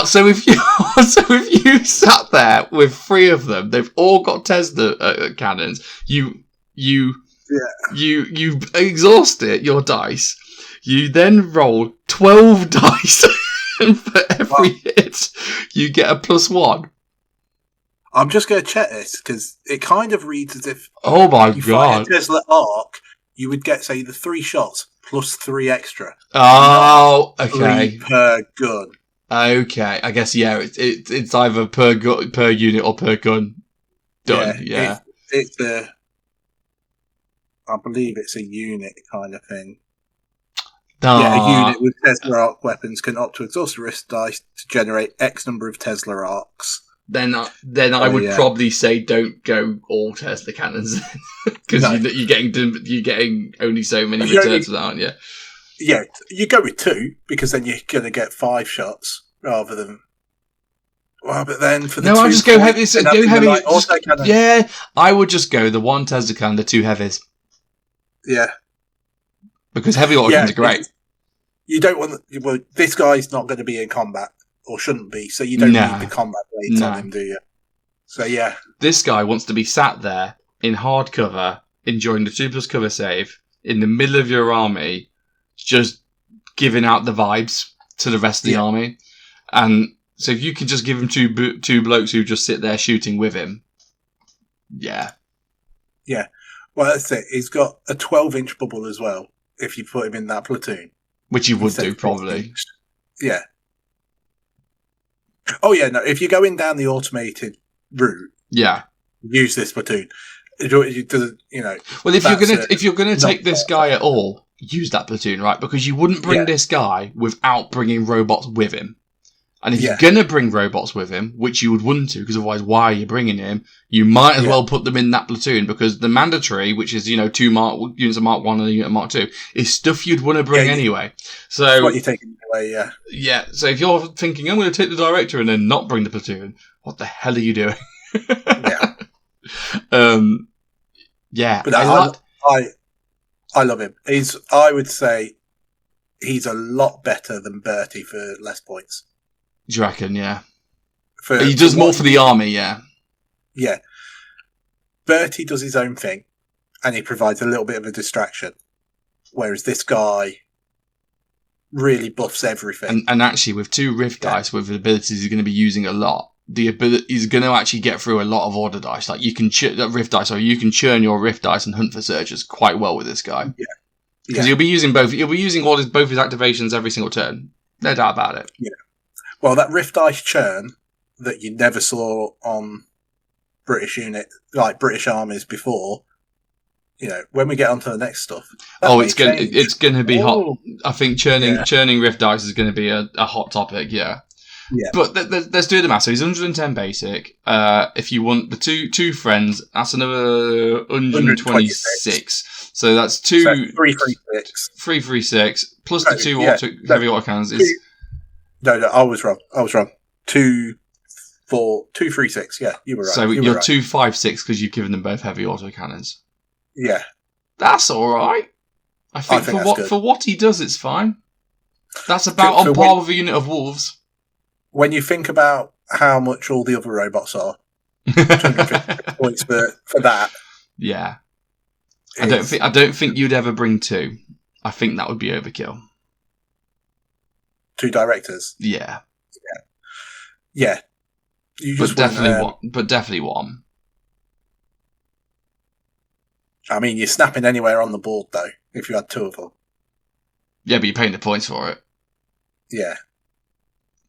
So if you sat there with 3 of them, they've all got Tesla cannons. You exhaust your dice. You then roll 12 dice, and for every hit, you get a +1. I'm just going to check this, because it kind of reads as if... Oh my you god. Fire Tesla arc, you would get, say, the 3 shots plus 3 extra. Oh, okay. 3 per gun. Okay, I guess, it's either per unit or per gun. Done, It's a... I believe it's a unit kind of thing. A unit with Tesla arc weapons can opt to exhaust the risk dice to generate X number of Tesla arcs. Then I would probably say don't go all Tesla cannons, because you're getting only so many returns for that, aren't you? Yeah, you go with 2 because then you're going to get 5 shots rather than. Well, but then for the I'll just go heavy. I would just go the 1 Tesla cannon, the 2 heavies. Yeah, because heavy autocannons are great. You don't want. Well, this guy's not going to be in combat. Or shouldn't be, so you don't need the combat blades on him, do you? So this guy wants to be sat there in hard cover, enjoying the 2+ cover save in the middle of your army, just giving out the vibes to the rest of the army. And so if you can just give him two blokes who just sit there shooting with him, well, that's it. He's got a 12-inch bubble as well. If you put him in that platoon, which you would do probably, Oh yeah, no. If you're going down the automated route, use this platoon. Well, if you're gonna take this guy at all, use that platoon, right? Because you wouldn't bring this guy without bringing robots with him. And if you're gonna bring robots with him, which you would want to, because otherwise, why are you bringing him? You might as well put them in that platoon, because the mandatory, which is 2 units of Mark 1 and a unit of Mark 2, is stuff you'd want to bring anyway. So that's what you're taking away, So if you're thinking, I'm going to take the director and then not bring the platoon, what the hell are you doing? But I love him. I would say he's a lot better than Bertie for less points. Do you reckon? Yeah. He does more for the army, yeah. Bertie does his own thing, and he provides a little bit of a distraction, whereas this guy really buffs everything. And actually, with 2 rift dice with abilities he's going to be using a lot, he's going to actually get through a lot of order dice. Like you can rift dice, or you can churn your rift dice and hunt for searchers quite well with this guy. Because he'll be using both. He'll be using both his activations every single turn. No doubt about it. Yeah. Well, that Rift Dice churn that you never saw on British British armies before, when we get onto the next stuff. It's going to be hot. I think churning Rift Dice is going to be a hot topic. Yeah. Yeah. But let's do the math. So he's 110 basic. If you want the two friends, that's another 126. So that's 336. 336 plus the two heavy autocannons is. No, I was wrong. 236. Yeah, you were right. So you're 256 because you've given them both heavy autocannons. Yeah, that's all right. I think for what he does, it's fine. That's about on par with a unit of wolves. When you think about how much all the other robots are, 250 points for that. Yeah, I don't think you'd ever bring two. I think that would be overkill. 2 directors. Yeah. You definitely one. I mean, you're snapping anywhere on the board though. If you had 2 of them. Yeah, but you're paying the points for it. Yeah.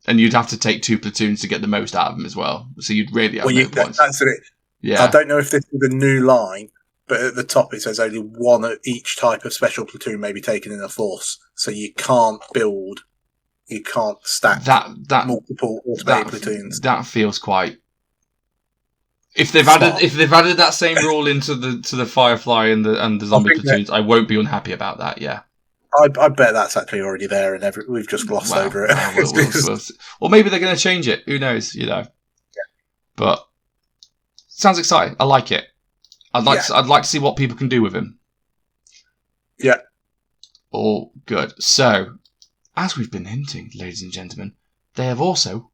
And you'd have to take 2 platoons to get the most out of them as well. So you'd really have no points. That's it. Yeah. I don't know if this is a new line, but at the top it says only 1 of each type of special platoon may be taken in a force. So you can't stack multiple automated platoons. That feels quite. If they've added that same rule into the Firefly and the zombie platoons, I won't be unhappy about that. Yeah. I bet that's actually already there, and we've just glossed over it. Or maybe they're going to change it. Who knows? Yeah. But sounds exciting. I like it. I'd like to see what people can do with him. Yeah. All good. So, as we've been hinting, ladies and gentlemen, they have also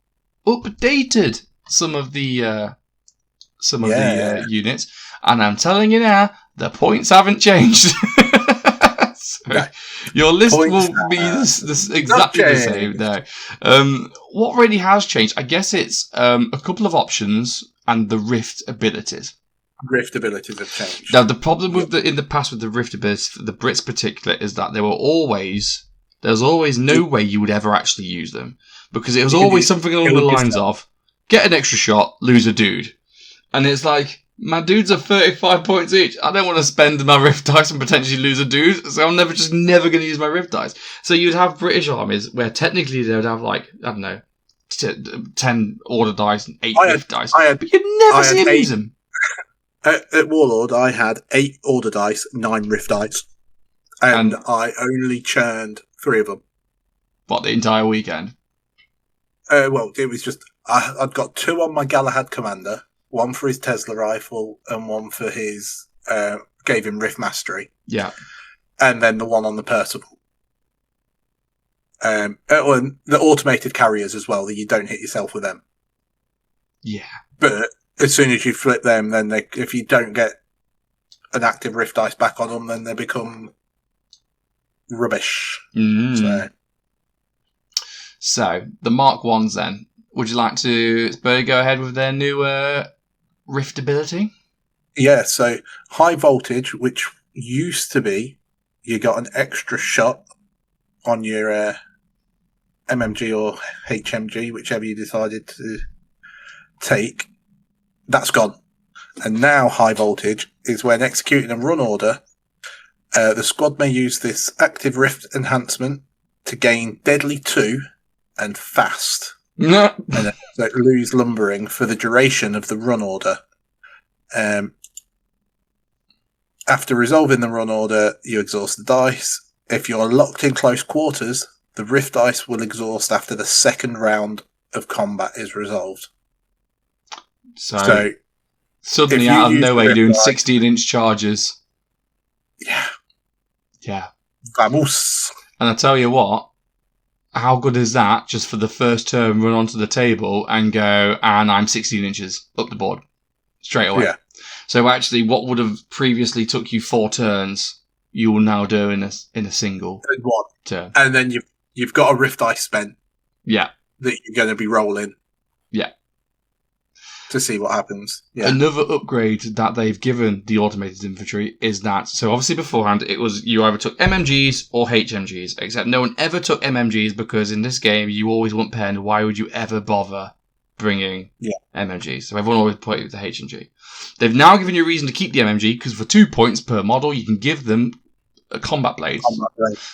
updated some of the units, and I'm telling you now, the points haven't changed. So your list will be exactly the same. No. What really has changed? I guess it's a couple of options and the rift abilities. Rift abilities have changed. Now the problem in the past with the rift abilities, for the Brits particular, is that there's always no way you would ever actually use them, because it was always something along the lines of get an extra shot, lose a dude, and it's like, my dudes are 35 points each. I don't want to spend my rift dice and potentially lose a dude, so I'm never going to use my rift dice. So you'd have British armies where technically they would have 10 order dice and 8 rift dice, but you'd never see them use them. At Warlord, I had 8 order dice, 9 rift dice, and I only churned 3 of them. What, the entire weekend? Well, it was just I'd got 2 on my Galahad commander. 1 for his Tesla rifle and 1 for his gave him Rift Mastery. Yeah. And then the 1 on the Percival. And the automated carriers as well, that you don't hit yourself with them. Yeah. But as soon as you flip them, then if you don't get an active Rift Dice back on them, then they become rubbish. So, the Mark 1s then. Would you like to go ahead with their new rift ability? Yeah, so high voltage, which used to be you got an extra shot on your MMG or HMG, whichever you decided to take, that's gone. And now high voltage is when executing a run order, the squad may use this active rift enhancement to gain deadly 2 and fast. No. And lose lumbering for the duration of the run order. After resolving the run order, you exhaust the dice. If you're locked in close quarters, the rift dice will exhaust after the second round of combat is resolved. So suddenly out of nowhere, you're doing 16-inch charges. Yeah. Vamos. And I tell you what, how good is that just for the first turn, run onto the table and go, and I'm 16 inches up the board straight away. Yeah. So actually, what would have previously took you 4 turns, you will now do in a single turn. And then you've got a rift dice spent. Yeah. That you're going to be rolling. Yeah. to see what happens. Yeah. Another upgrade that they've given the automated infantry is that, so obviously beforehand it was you either took MMGs or HMGs, except no one ever took MMGs because in this game you always want pen. Why would you ever bother bringing MMGs? So everyone always put it with the HMG. They've now given you a reason to keep the MMG because for 2 points per model you can give them a combat blades.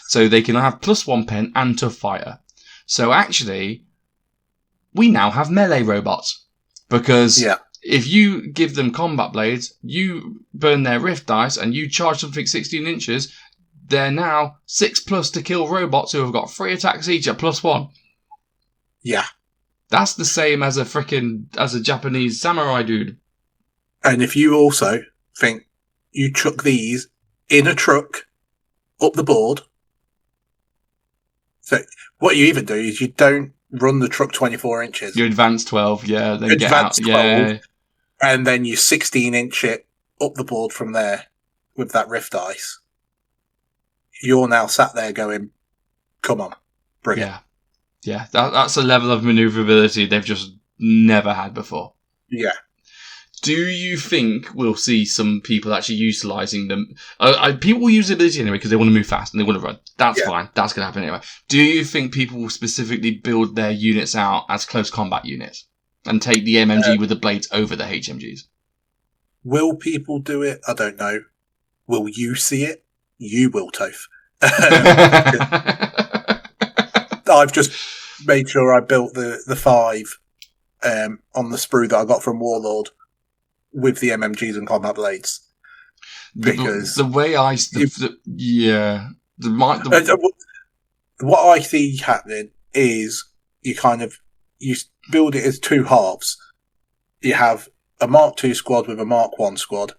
So they can have +1 pen and tough fighter. So actually, we now have melee robots. Because if you give them combat blades, you burn their rift dice, and you charge something 16 inches, they're now 6+ to kill robots who have got 3 attacks each at +1. Yeah. That's the same as a Japanese samurai dude. And if you also think you chuck these in a truck up the board, so what you even do is you don't run the truck 24 inches. You advance 12, yeah. Then get out, 12, yeah. And then you 16-inch it up the board from there with that rift dice. You're now sat there going, come on, bring it. Yeah, that's a level of maneuverability they've just never had before. Yeah. Do you think we'll see some people actually utilising them? People will use the ability anyway because they want to move fast and they want to run. That's fine. That's going to happen anyway. Do you think people will specifically build their units out as close combat units and take the MMG with the blades over the HMGs? Will people do it? I don't know. Will you see it? You will, Toph. I've just made sure I built the 5 on the sprue that I got from Warlord with the MMGs and combat blades. Because the way I... what I see happening is you build it as 2 halves. You have a Mark II squad with a Mark I squad,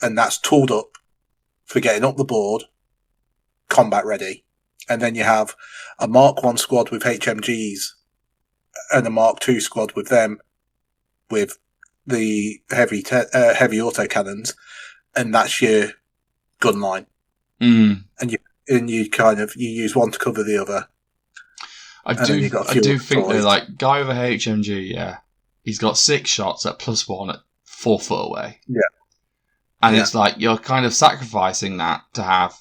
and that's tooled up for getting up the board, combat ready. And then you have a Mark I squad with HMGs and a Mark II squad with them with the heavy autocannons, and that's your gun line. And you use one to cover the other. I do think they're like guy with a HMG, he's got 6 shots at +1 at 4 foot away. Yeah. And it's like you're kind of sacrificing that to have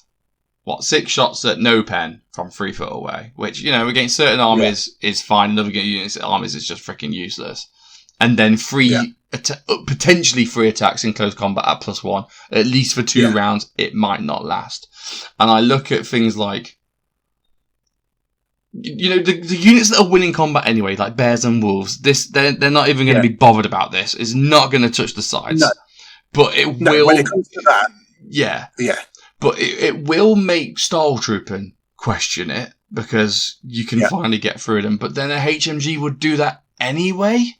6 shots at no pen from 3 foot away, which, against certain armies is fine, and other armies is just freaking useless. And then potentially 3 attacks in close combat at +1, at least for 2 rounds, it might not last. And I look at things like, the units that are winning combat anyway, like bears and wolves, they're not even going to be bothered about this. It's not going to touch the sides. No. But it will. When it comes to that. Yeah. But it will make Style Trooping question it, because you can finally get through them. But then a HMG would do that anyway.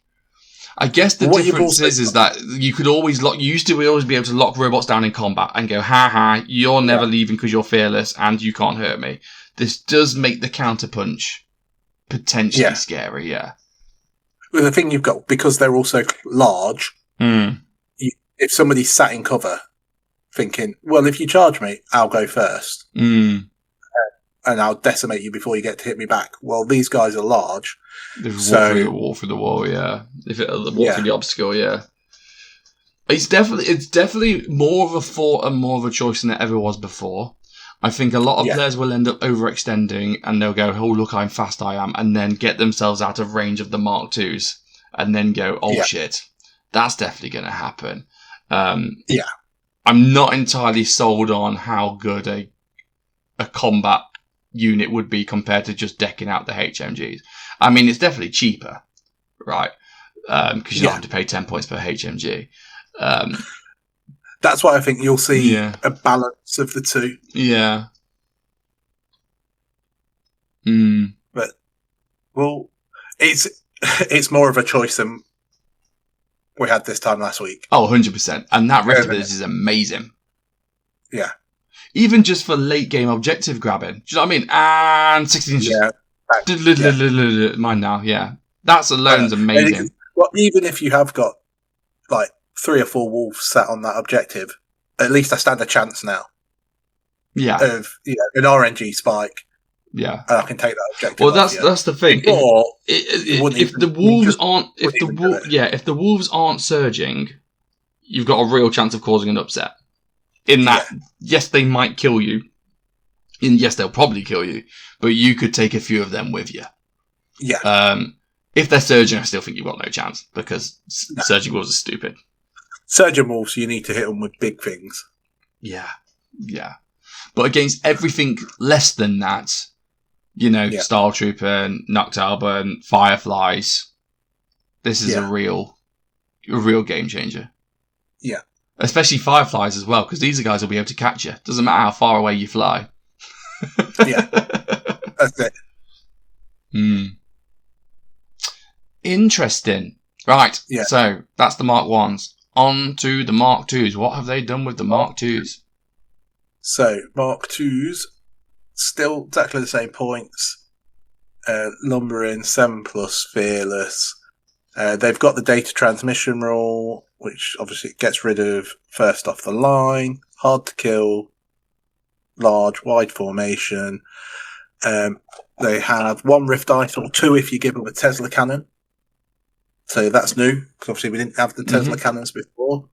I guess the difference is that you could always you used to always be able to lock robots down in combat and go, ha, you're never leaving because you're fearless and you can't hurt me. This does make the counterpunch potentially scary, Well, the thing you've got, because they're also large, if somebody's sat in cover thinking, well, if you charge me, I'll go first. And I'll decimate you before you get to hit me back. Well, these guys are large. Walk through the wall, If it walk through the obstacle, It's definitely more of a thought and more of a choice than it ever was before. I think a lot of players will end up overextending, and they'll go, oh, look how fast I am, and then get themselves out of range of the Mark IIs, and then go, oh, shit. That's definitely going to happen. I'm not entirely sold on how good a combat unit would be compared to just decking out the HMGs. I mean, it's definitely cheaper, right? Because you don't have to pay 10 points per HMG. That's why I think you'll see a balance of the two. Yeah. But, well, it's more of a choice than we had this time last week. Oh, 100%. And that rift ability is amazing. Yeah. Even just for late game objective grabbing. Do you know what I mean? And 16 inches. Yeah. Mine now, That's alone amazing. Well, even if you have got like 3 or 4 wolves sat on that objective, at least I stand a chance now. Yeah. Of an RNG spike Yeah. And I can take that objective. Well, that's the thing. If the wolves aren't surging, you've got a real chance of causing an upset. In that, yes, they might kill you. And yes, they'll probably kill you, but you could take a few of them with you. Yeah. If they're surging, I still think you've got no chance because surging wolves are stupid. Surging wolves, you need to hit them with big things. Yeah. But against everything less than that, Star Trooper, Noctalburn, Fireflies, this is a real game changer. Yeah. Especially Fireflies as well, because these guys will be able to catch you. Doesn't matter how far away you fly. Yeah. That's it. Interesting. Right. Yeah. So that's the Mark 1s. On to the Mark 2s. What have they done with the Mark 2s? So, Mark 2s, still exactly the same points. Lumbering, 7+, fearless. They've got the data transmission rule, which obviously gets rid of first off the line, hard to kill, large, wide formation. They have 1 Rift Ice or 2 if you give them a Tesla cannon. So that's new, because obviously we didn't have the Tesla cannons before.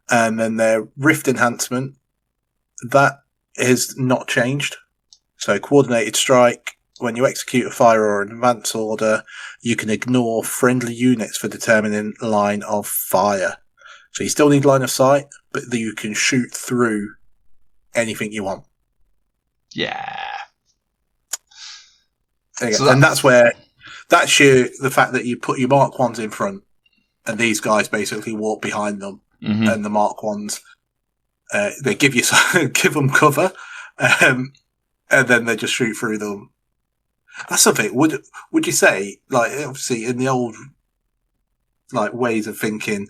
And then their Rift enhancement, that is not changed. So coordinated strike, when you execute a fire or an advance order, you can ignore friendly units for determining line of fire. So you still need line of sight, but you can shoot through anything you want. Yeah. And that's where... That's the fact that you put your Mark 1s in front, and these guys basically walk behind them, and the Mark 1s, they give them cover, and then they just shoot through them. That's something. Would you say, like, obviously in the old ways of thinking,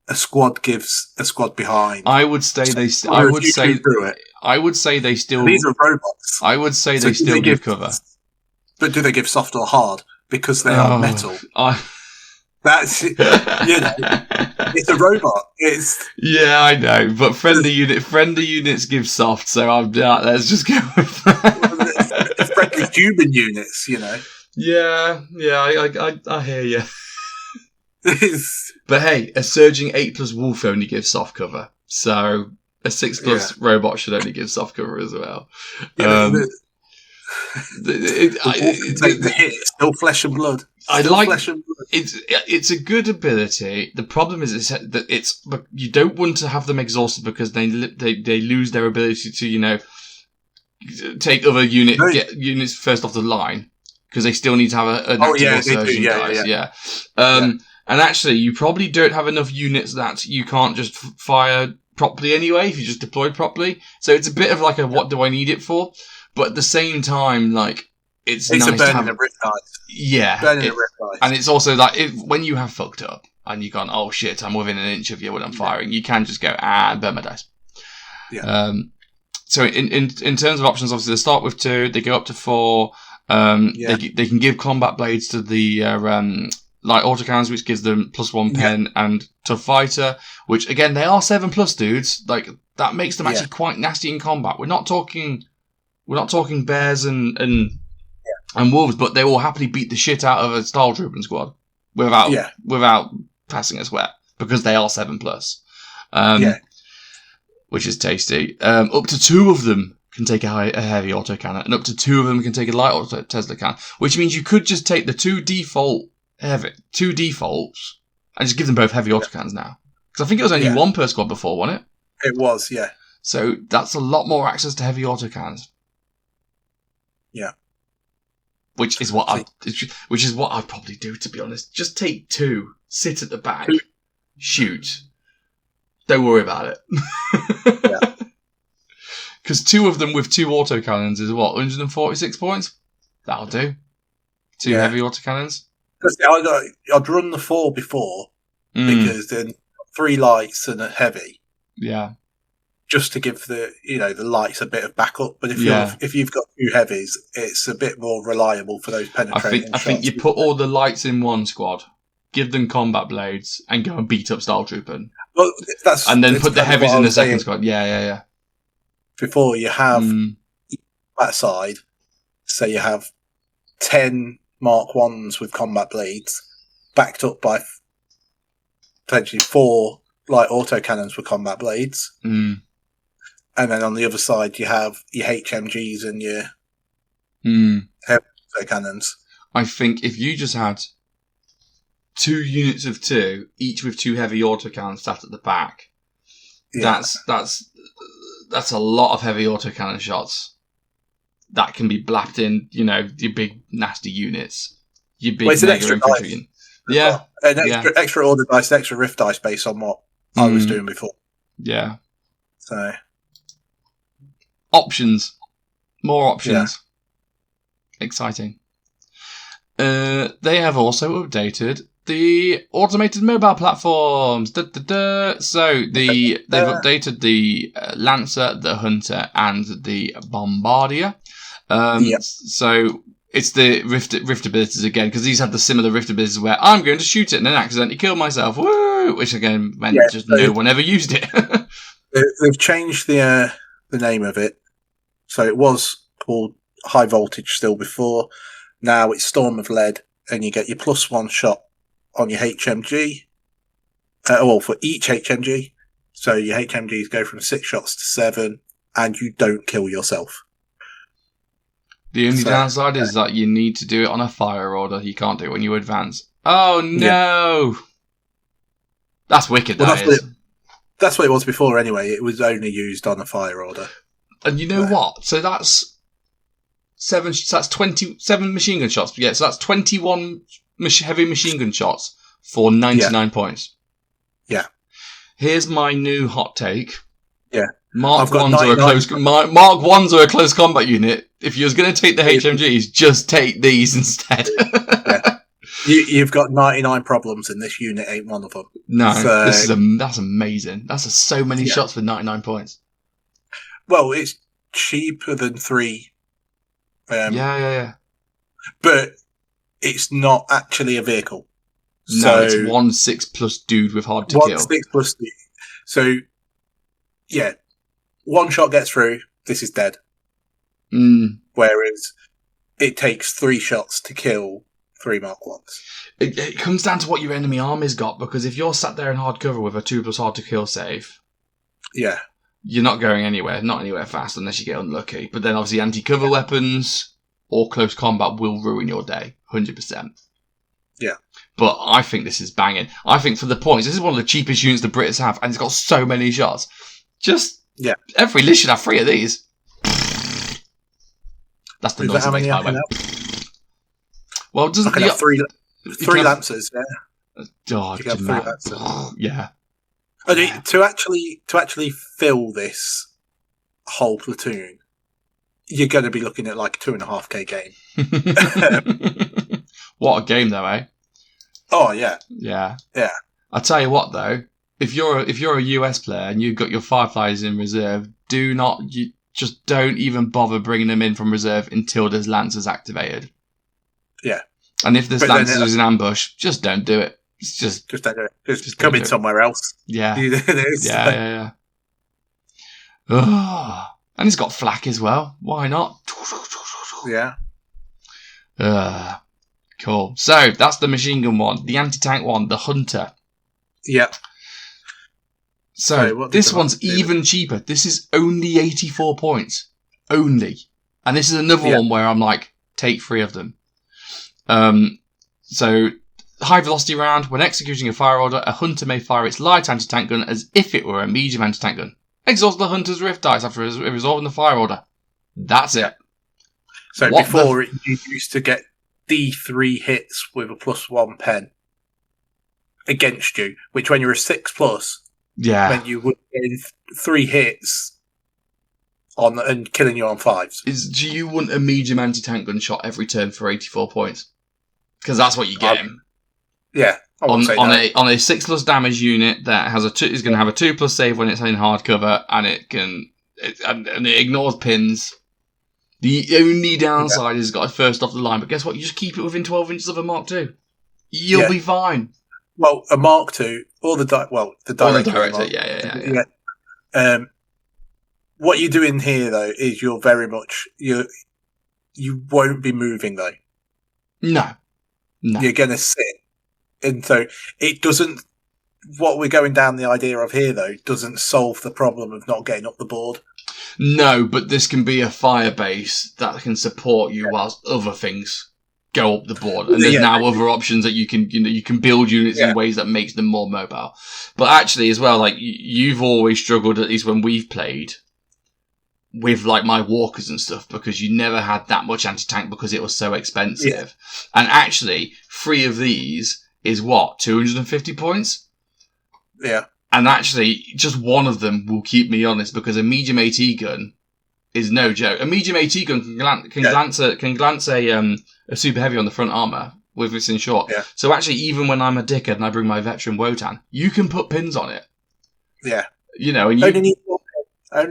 a squad gives a squad behind? I would say they. I would say they still. These are robots. I would say they still give cover. But do they give soft or hard? Because they are metal. That's it's a robot. Yeah, I know, but friendly units give soft, so let's just go with that. Friendly human units, Yeah, I hear you. But hey, a surging 8+ wolf only gives soft cover, so a 6+ robot should only give soft cover as well. The hit, it's still flesh and blood. It's a good ability. The problem is that you don't want to have them exhausted because they lose their ability to take other units first off the line because they still need to have an active surgeon guys. Yeah. And actually, you probably don't have enough units that you can't just fire properly anyway if you just deployed properly. So it's a bit of like a what do I need it for? But at the same time, like, it's nice a burning to have... a Rift Ice. Yeah. Burning a Rift Ice. And it's also like, when you have fucked up, and you've gone, oh shit, I'm within an inch of you when I'm firing, you can just go, burn my dice. Yeah. So in terms of options, obviously, they start with 2, they go up to 4, they can give combat blades to the light autocannons, which gives them +1 pen, and tough fighter, which, again, they are 7+ dudes. Like, that makes them actually quite nasty in combat. We're not talking bears and wolves, but they will happily beat the shit out of a Stormtrooper squad without passing a sweat because they are 7+. Which is tasty. Up to 2 of them can take a heavy autocannon, and up to 2 of them can take a light auto Tesla cannon, which means you could just take the 2 defaults, and just give them both heavy autocannons now. Because I think it was only 1 per squad before, wasn't it? It was, yeah. So that's a lot more access to heavy autocannons. Yeah. Which is what I'd probably do, to be honest. Just take 2, sit at the back, shoot. Don't worry about it. Yeah. Because 2 of them with 2 autocannons is what, 146 points? That'll do. 2 heavy autocannons. I'd run the 4 before because then 3 lights and a heavy. Yeah. Just to give the lights a bit of backup, but if you've got 2 heavies, it's a bit more reliable for those penetrating shots. I think you put all the lights in one squad, give them combat blades, and go and beat up Stormtrooper. Well, and then put the heavies in the second squad. Yeah. Before you have that side, So you have 10 Mark 1s with combat blades, backed up by potentially 4 light autocannons with combat blades. Mm. And then on the other side, you have your HMGs and your heavy autocannons. I think if you just had 2 units of 2, each with 2 heavy autocannons sat at the back, that's a lot of heavy autocannon shots that can be blapped in, you know, your big nasty units, your big mega infantry. Yeah, an extra order dice, extra rift dice based on what I was doing before. Yeah. So options, more options. Yeah. Exciting. They have also updated the automated mobile platforms. So they've updated the Lancer, the Hunter, and the Bombardier. So it's the rift abilities again, because these have the similar rift abilities where I'm going to shoot it and then accidentally kill myself. Woo! Which again meant no one ever used it. They've changed the name of it. So it was called High Voltage still before. Now it's Storm of Lead, and you get your +1 shot on your HMG. For each HMG. So your HMGs go from 6 shots to 7, and you don't kill yourself. The only downside is that you need to do it on a fire order. You can't do it when you advance. Oh no! Yeah. That's wicked. That's what it was before anyway. It was only used on a fire order. And you know what? So that's 7. That's 27 machine gun shots. Yeah, so that's 21 heavy machine gun shots for 99 points. Yeah. Here's my new hot take. Yeah. Mark 1s are a close combat unit. If you was going to take the HMGs, just take these instead. Yeah. You've got 99 problems, and this unit ain't one of them. No, that's amazing. That's so many shots for 99 points. Well, it's cheaper than 3. Yeah. But it's not actually a vehicle. No, it's 1/6+ dude with hard to kill. 1/6+. So, yeah, 1 shot gets through. This is dead. Whereas it takes 3 shots to kill 3 Mark 1s. It comes down to what your enemy army's got, because if you're sat there in hard cover with a 2+ hard to kill save, you're not going anywhere, not anywhere fast unless you get unlucky. But then obviously anti-cover weapons or close combat will ruin your day, 100%. Yeah. But I think this is banging. I think for the points, this is one of the cheapest units the Brits have, and it's got so many shots. Every list should have 3 of these. That's the noise it makes, by the way. Well, doesn't have 3 Lancers? Yeah. Oh, you 3 Lancers. Yeah. To actually fill this whole platoon, you're going to be looking at like a 2.5K game. What a game, though, eh? Oh yeah. Yeah. Yeah. I'll tell you what, though. If you're a US player and you've got your Fireflies in reserve, just don't even bother bringing them in from reserve until there's Lancers activated. Yeah. And if there's Lancers in ambush, just don't do it. Just don't do it. Just come in somewhere else. Yeah. Yeah. Oh, and he's got flak as well. Why not? Yeah. Cool. So that's the machine gun one, the anti-tank one, the Hunter. Yep. So this one's even cheaper. This is only 84 points. Only. And this is another one where I'm like, take 3 of them. So high velocity round. When executing a fire order, a Hunter may fire its light anti-tank gun as if it were a medium anti-tank gun. Exhaust the Hunter's rift dice after resolving the fire order. That's it. So before you used to get D3 hits with a +1 pen against you, which when you're a 6+, meant you would get 3 hits on and killing you on 5s. Do you want a medium anti-tank gun shot every turn for 84 points? Because that's what you're getting. Yeah. On a 6+ damage unit that has is going to have a 2+ save when it's in hard cover, and it ignores pins. The only downside is it's got it first off the line, but guess what? You just keep it within 12 inches of a Mark II. You'll be fine. Well, a Mark II or the director. Yeah. What you're doing here though is you're very much You won't be moving though. No. You're going to sit. And so it doesn't, what we're going down the idea of here though, doesn't solve the problem of not getting up the board. No, but this can be a fire base that can support you whilst other things go up the board. And there's now other options that you can build units in ways that makes them more mobile. But actually as well, like, you've always struggled, at least when we've played, with like my walkers and stuff, because you never had that much anti-tank because it was so expensive. Yeah. And actually, 3 of these is what, 250 points? Yeah. And actually, just one of them will keep me honest, because a medium AT gun is no joke. A medium AT gun can glance a super heavy on the front armor with its in short. Yeah. So actually, even when I'm a dickhead and I bring my veteran Wotan, you can put pins on it. Yeah. You know, and you only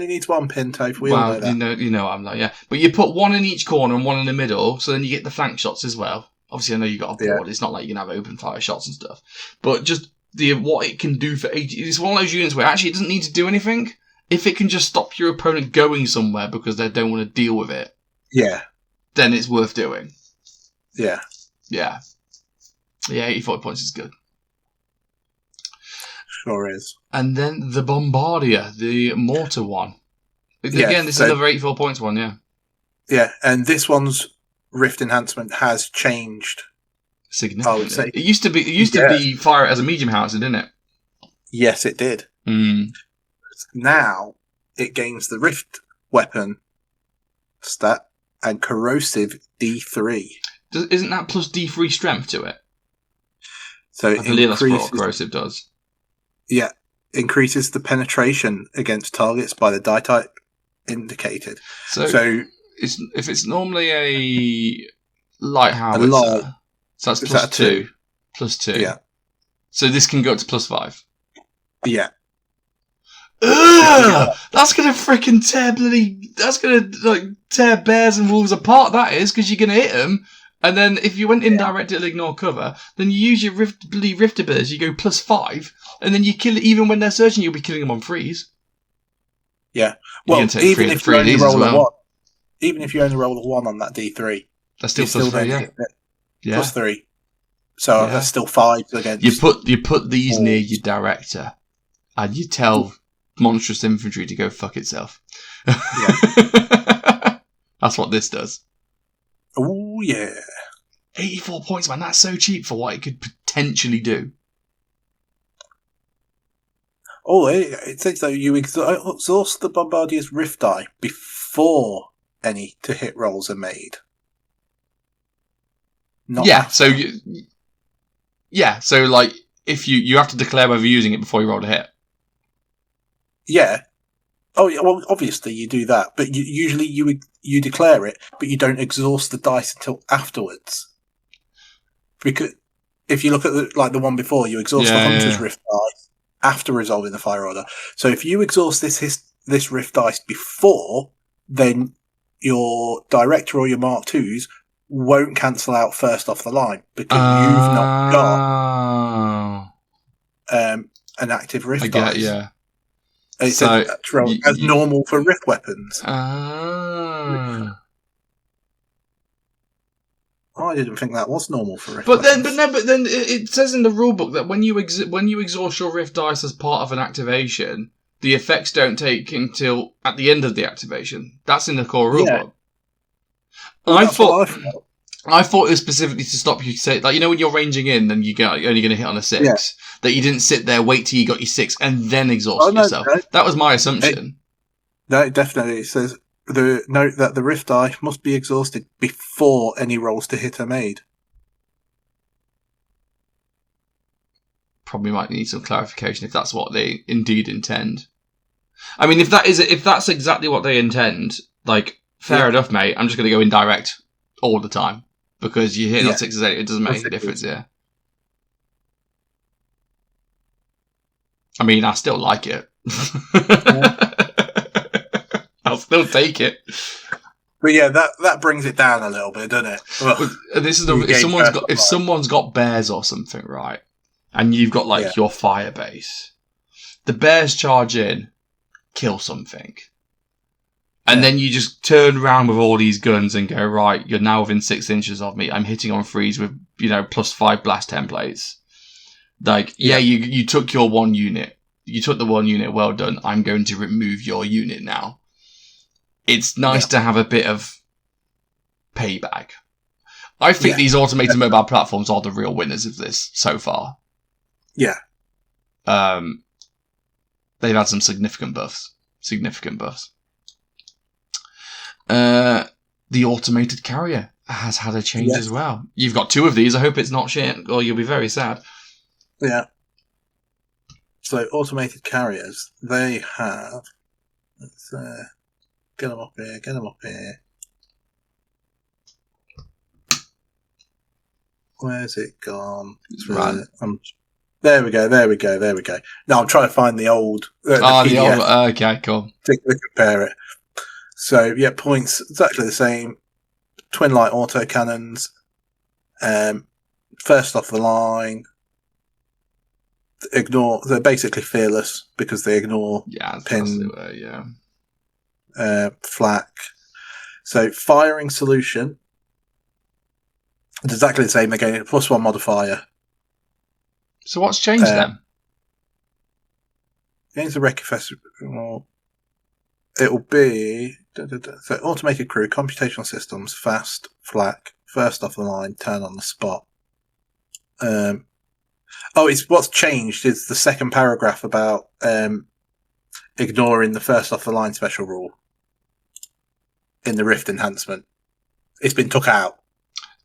needs one pin, Toph. We all know that. You know what I'm like, yeah. But you put one in each corner and one in the middle, so then you get the flank shots as well. Obviously, I know you got a board. It's not like you can have open fire shots and stuff. But just what it can do for AT, it's one of those units where actually it doesn't need to do anything. If it can just stop your opponent going somewhere because they don't want to deal with it, then it's worth doing. Yeah. Yeah. Yeah, 84 points is good. Sure is. And then the Bombardier, the mortar one. Again, this is another 84 points one, yeah. Yeah, and this one's Rift enhancement has changed significantly. I would say. It used to be fire as a medium howitzer, didn't it? Yes, it did. Now it gains the Rift weapon stat and corrosive D3. Isn't that plus D3 strength to it? So I believe that's what corrosive does. Yeah, increases the penetration against targets by the die type indicated. So if it's normally a light howitzer, so that's plus 2. Plus 2. Yeah. So this can go up to plus 5. Yeah. Ugh! That's gonna freaking tear bears and wolves apart. That is, because you're gonna hit them. And then if you went indirect, it'll ignore cover. Then you use your rift ability, you go plus 5, and then you kill it. Even when they're searching, you'll be killing them on freeze. Yeah. Well, even if you only roll a 1, even if you only roll a 1 on that D3, that's still plus 3. Yeah. Plus 3. So that's still 5 against. You put these near your director, and you tell monstrous infantry to go fuck itself. Yeah. That's what this does. Oh, yeah. 84 points, man. That's so cheap for what it could potentially do. Oh, it says that you exhaust the Bombardier's Rift die before any to-hit rolls are made. Not after. So like, if you have to declare whether you're using it before you roll a hit. Yeah. Oh, yeah, well, obviously you do that, but usually you declare it, but you don't exhaust the dice until afterwards. Because if you look at the one before, you exhaust the Hunter's Rift dice after resolving the fire order. So if you exhaust this Rift dice before, then your Director or your Mark IIs won't cancel out first off the line because you've not got an active Rift dice. Yeah. It's as normal for Rift weapons. I didn't think that was normal for Rift weapons. But then it says in the rulebook that when you exhaust your Rift dice as part of an activation, the effects don't take until at the end of the activation. That's in the core rulebook. Well, I thought it was specifically to stop you, say, like, you know, when you're ranging in and you're only going to hit on a 6, that you didn't sit there, wait till you got your 6, and then exhaust yourself. No. That was my assumption. No, definitely. It says, note that the Rift die must be exhausted before any rolls to hit are made. Probably might need some clarification if that's what they indeed intend. I mean, if that's exactly what they intend, like, fair enough, mate. I'm just going to go indirect all the time. Because you hit on 6 or 8, it doesn't make any difference, I mean, I still like it. I'll still take it. But yeah, that brings it down a little bit, doesn't it? This is if someone's got bears or something, right, and you've got like your fire base, the bears charge in, kill something, And then you just turn around with all these guns and go, right, you're now within 6 inches of me. I'm hitting on freeze with, +5 blast templates. Like, you took your one unit. You took the one unit, well done. I'm going to remove your unit now. It's nice to have a bit of payback. I think these automated mobile platforms are the real winners of this so far. Yeah. They've had some significant buffs. The automated carrier has had a change as well. You've got 2 of these. I hope it's not shit, or you'll be very sad. Yeah. So automated carriers, they have. Let's get them up here. Where's it gone? There we go. No, I'm trying to find the old. The old. Okay, cool. To compare it. So points exactly the same. Twin light autocannons. First off the line. They're basically fearless because they ignore pin. Flak. So firing solution. It's exactly the same. They're getting a +1 modifier. So what's changed then? Against the Wrecky Festival, it'll be so automated crew, computational systems, fast, flak, first off the line, turn on the spot. It's what's changed is the second paragraph about ignoring the first off the line special rule in the Rift enhancement. It's been took out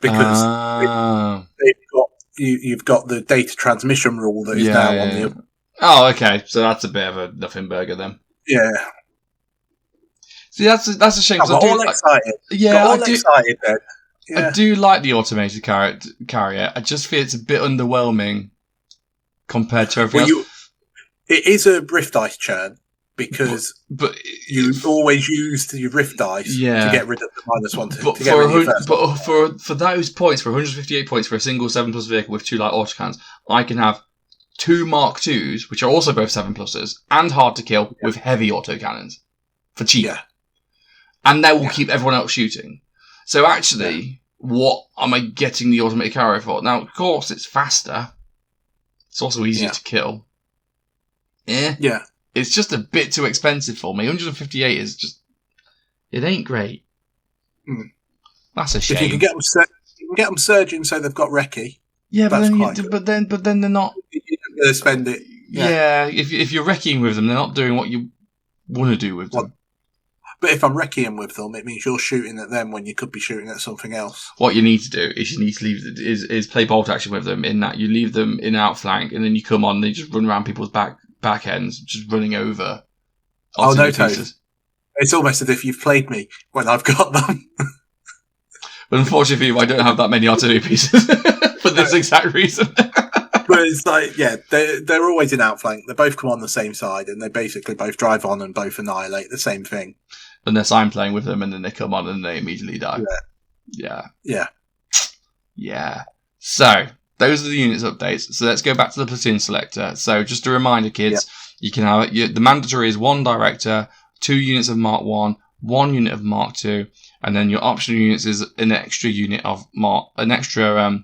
because you've got the data transmission rule that is now on the. Oh, okay. So that's a bit of a nothing burger then. Yeah. See, that's a shame. I'm all excited. Excited then. Yeah. I do like the automated carrier. I just feel it's a bit underwhelming compared to everything else. It is a Rift dice churn because you've always used your Rift dice to get rid of the -1. For those points, for 158 points for a single 7+ vehicle with 2 light autocannons, I can have 2 Mark IIs, which are also both 7+s, and hard to kill with heavy autocannons for cheap. Yeah. And they will keep everyone else shooting. So actually, what am I getting the automated carrier for? Now, of course, it's faster. It's also easier to kill. Yeah. It's just a bit too expensive for me. 158 is just... It ain't great. Mm. That's a shame. If you can get them surging so they've got recce. Yeah, but then they're not... You're going to spend it. Yeah, if you're wrecking with them, they're not doing what you want to do with them. But if I'm wrecking with them, it means you're shooting at them when you could be shooting at something else. What you need to do is you need to leave play bolt action with them. In that you leave them in outflank, and then you come on and they just run around people's back ends, just running over. Oh no, Toph. It's almost as if you've played me when I've got them. But unfortunately, I don't have that many artillery pieces for this exact reason. But it's like, they're always in outflank. They both come on the same side, and they basically both drive on and both annihilate the same thing. Unless I'm playing with them, and then they come on and they immediately die. Yeah. So, those are the units updates. So let's go back to the platoon selector. So just a reminder, kids, you can have the mandatory is 1 director, 2 units of Mark 1, 1 unit of Mark 2, and then your optional units is an extra unit of Mark 1, extra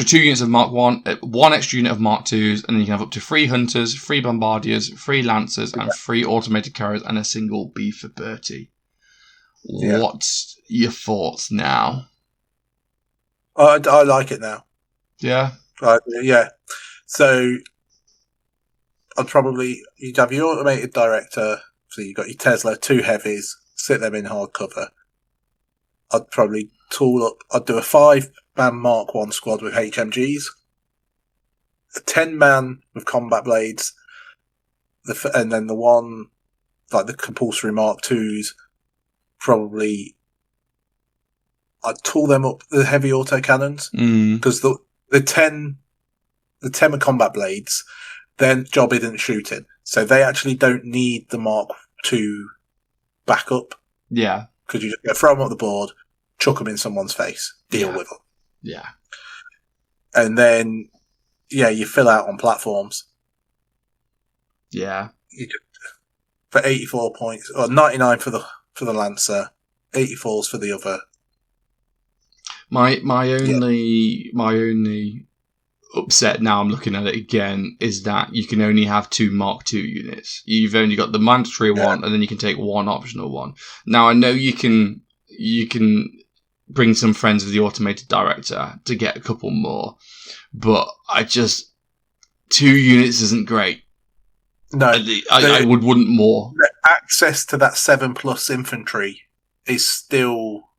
2 units of Mark 1, 1 extra unit of Mark 2s, and then you can have up to 3 hunters, 3 bombardiers, 3 lancers, and 3 automated carriers, and a single B for Bertie. What's your thoughts now? I like it now. Yeah? Yeah. So, you'd have your automated director, so you've got your Tesla, 2 heavies, sit them in hard cover. I'd probably I'd do a 5-man Mark 1 squad with HMGs, a 10-man with combat blades, and then the one, like the compulsory Mark 2s, probably I'd tool them up the heavy autocannons, because the 10 with combat blades, their job isn't shooting, so they actually don't need the Mark 2 backup. Yeah. Because you just go throw them up the board, chuck them in someone's face, deal with them. Yeah. And then, you fill out on platforms. Yeah. for 84 points, or 99 for the Lancer, 84s for the other. My only upset now I'm looking at it again is that you can only have 2 Mark II units. You've only got the mandatory one, and then you can take 1 optional one. Now I know you can bring some friends of the automated director to get a couple more, but 2 units isn't great. No, I would want more. The access to that 7+ infantry is still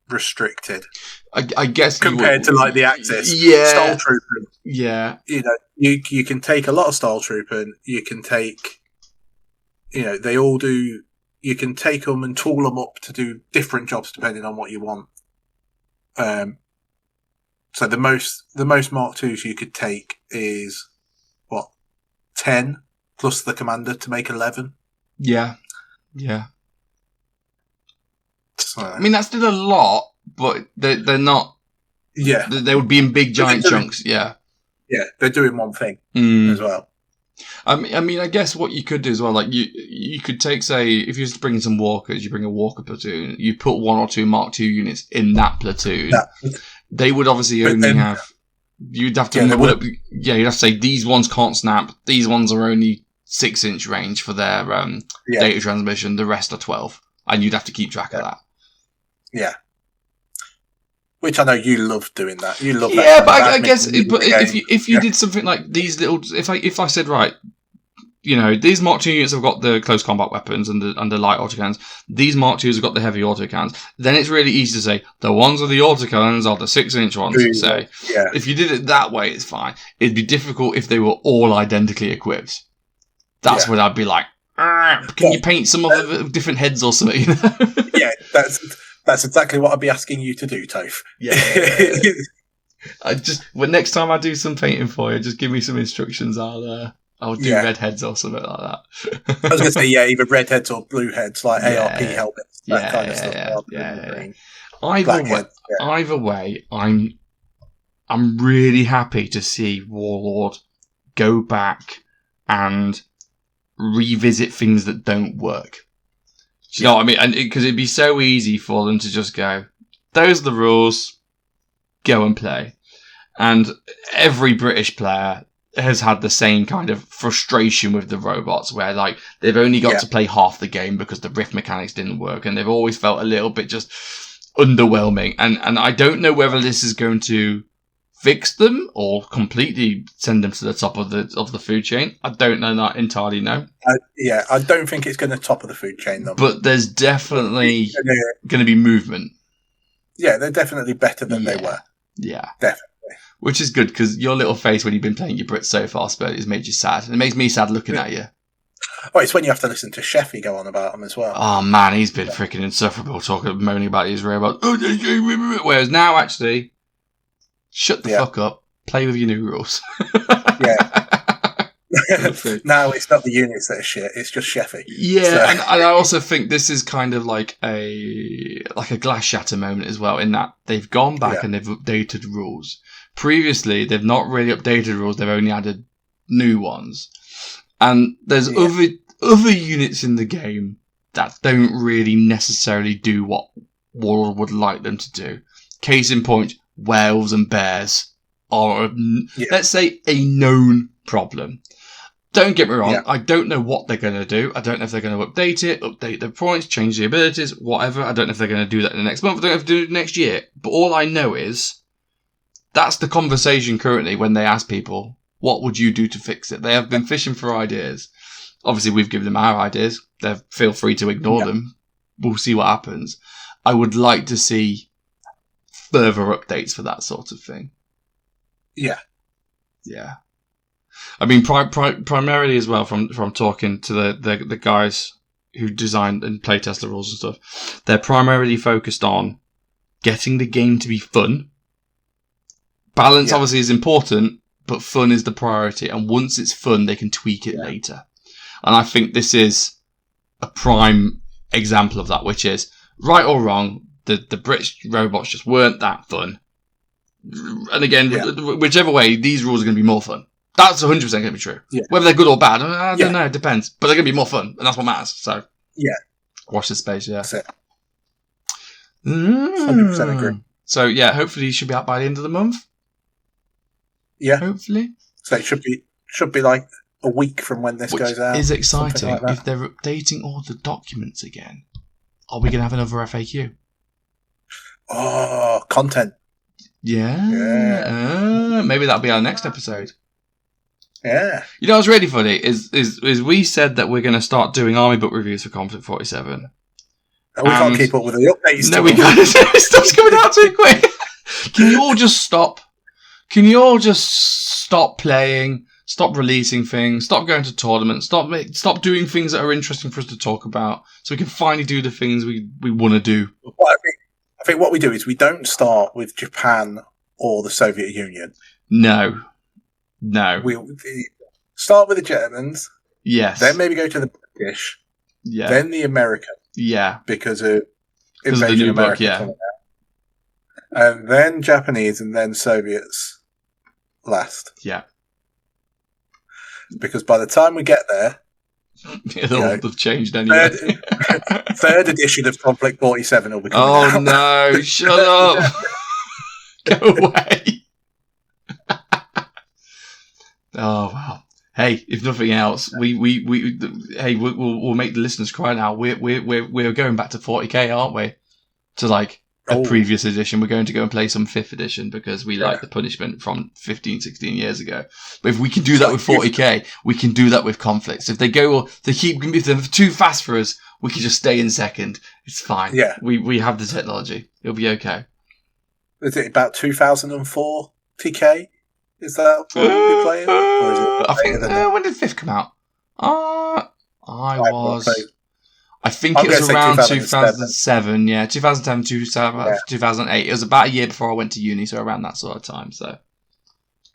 restricted. I guess compared to like the access, Stormtroopers. Yeah, you can take a lot of Stormtroopers. You can take, they all do. You can take them and tool them up to do different jobs depending on what you want. So the most Mark IIs you could take is 10 plus the commander to make 11. Yeah. So, I mean, that's still a lot, but they're not. Yeah, they would be in big giant chunks. Yeah, they're doing one thing as well. I mean, I guess what you could do as well, like you could take, say, if you're just bringing some walkers, you bring a walker platoon, you put 1 or 2 Mark II units in that platoon. They would obviously only have. You'd have to you'd have to say these ones can't snap. These ones are only 6-inch range for their data transmission. The rest are 12, and you'd have to keep track of that. Yeah. Which I know you love doing that. You love that. Yeah, but I guess, if you did something like these little, if I said, right, these Mark II units have got the close combat weapons and the light autocannons. These Mark IIs have got the heavy autocannons. Then it's really easy to say the ones with the autocannons are the 6-inch ones. If you did it that way, it's fine. It'd be difficult if they were all identically equipped. That's when I'd be like, can you paint some of different heads or something? Yeah, that's exactly what I'd be asking you to do, Toph. Yeah. Next time I do some painting for you, just give me some instructions. I'll do red heads or something like that. I was going to say, either red heads or blue heads, like ARP helmets, that kind of stuff. Either way, I'm really happy to see Warlord go back and revisit things that don't work. Do you know what I mean? And because it'd be so easy for them to just go, those are the rules, go and play. And every British player has had the same kind of frustration with the robots, where like they've only got to play half the game because the rift mechanics didn't work, and they've always felt a little bit just underwhelming. And I don't know whether this is going to fix them or completely send them to the top of the food chain. I don't know that entirely. No. I don't think it's going to top of the food chain though. But there's definitely going to be movement. Yeah, they're definitely better than they were. Yeah, definitely. Which is good, because your little face when you've been playing your Brits so far, Spurlie, has made you sad. And it makes me sad looking at you. Oh, it's when you have to listen to Sheffy go on about them as well. Oh, man, he's been freaking insufferable moaning about his robots. Whereas now, actually, shut the fuck up. Play with your new rules. Now it's not the units that are shit, it's just Sheffy. Yeah, and I also think this is kind of like a glass shatter moment as well, in that they've gone back and they've updated rules. Previously, they've not really updated rules, they've only added new ones. And there's other units in the game that don't really necessarily do what Warlord would like them to do. Case in point, werewolves and bears are, let's say, a known problem. Don't get me wrong, I don't know what they're going to do. I don't know if they're going to update the points, change the abilities, whatever. I don't know if they're going to do that in the next month. I don't know if they're going to do it next year. But all I know is that's the conversation currently when they ask people, what would you do to fix it? They have been fishing for ideas. Obviously, we've given them our ideas. Feel free to ignore them. We'll see what happens. I would like to see further updates for that sort of thing. Yeah. I mean, primarily as well, from talking to the guys who designed and playtest the rules and stuff, they're primarily focused on getting the game to be fun. Balance obviously is important, but fun is the priority. And once it's fun, they can tweak it later. And I think this is a prime example of that, which is, right or wrong, the British robots just weren't that fun. And again, whichever way, these rules are going to be more fun. That's 100% going to be true. Yeah. Whether they're good or bad, I don't know. It depends. But they're going to be more fun, and that's what matters. So watch this space. Yeah. That's it. 100% agree. So yeah, hopefully it should be out by the end of the month. Yeah. Hopefully. So it should be like a week from when this goes out. Is exciting. Like if they're updating all the documents again, are we going to have another FAQ? Oh, content. Yeah. Maybe that'll be our next episode. Yeah. You know what's really funny is we said that we're going to start doing army book reviews for Konflikt 47. We can't keep up with the updates. No, we can't. Stuff's coming out too quick. Can you all just stop? Can you all just stop playing? Stop releasing things. Stop going to tournaments. Stop doing things that are interesting for us to talk about, so we can finally do the things we want to do. Well, I think what we do is we don't start with Japan or the Soviet Union. No. We start with the Germans. Yes. Then maybe go to the British. Yeah. Then the American. Yeah. Because of the new book, coming out. And then Japanese, and then Soviets last. Yeah. Because by the time we get there, it'll have changed anyway. Third edition of Konflikt 47 will be coming out. Oh no! Shut up! Go away! Oh wow! Hey, if nothing else, we'll make the listeners cry now. We're going back to 40k, aren't we? To like a previous edition. We're going to go and play some 5th edition because we like the punishment from 15, 16 years ago. But if we can do that with 40k, we can do that with Konflikts. If if they're too fast for us, we can just stay in second. It's fine. Yeah. We have the technology. It'll be okay. Is it about 2004 TK? Is that what we're playing? Or is it I think, when did 5th come out? I think it was around 2007. Yeah, 2007, 2008. It was about a year before I went to uni, so around that sort of time. So,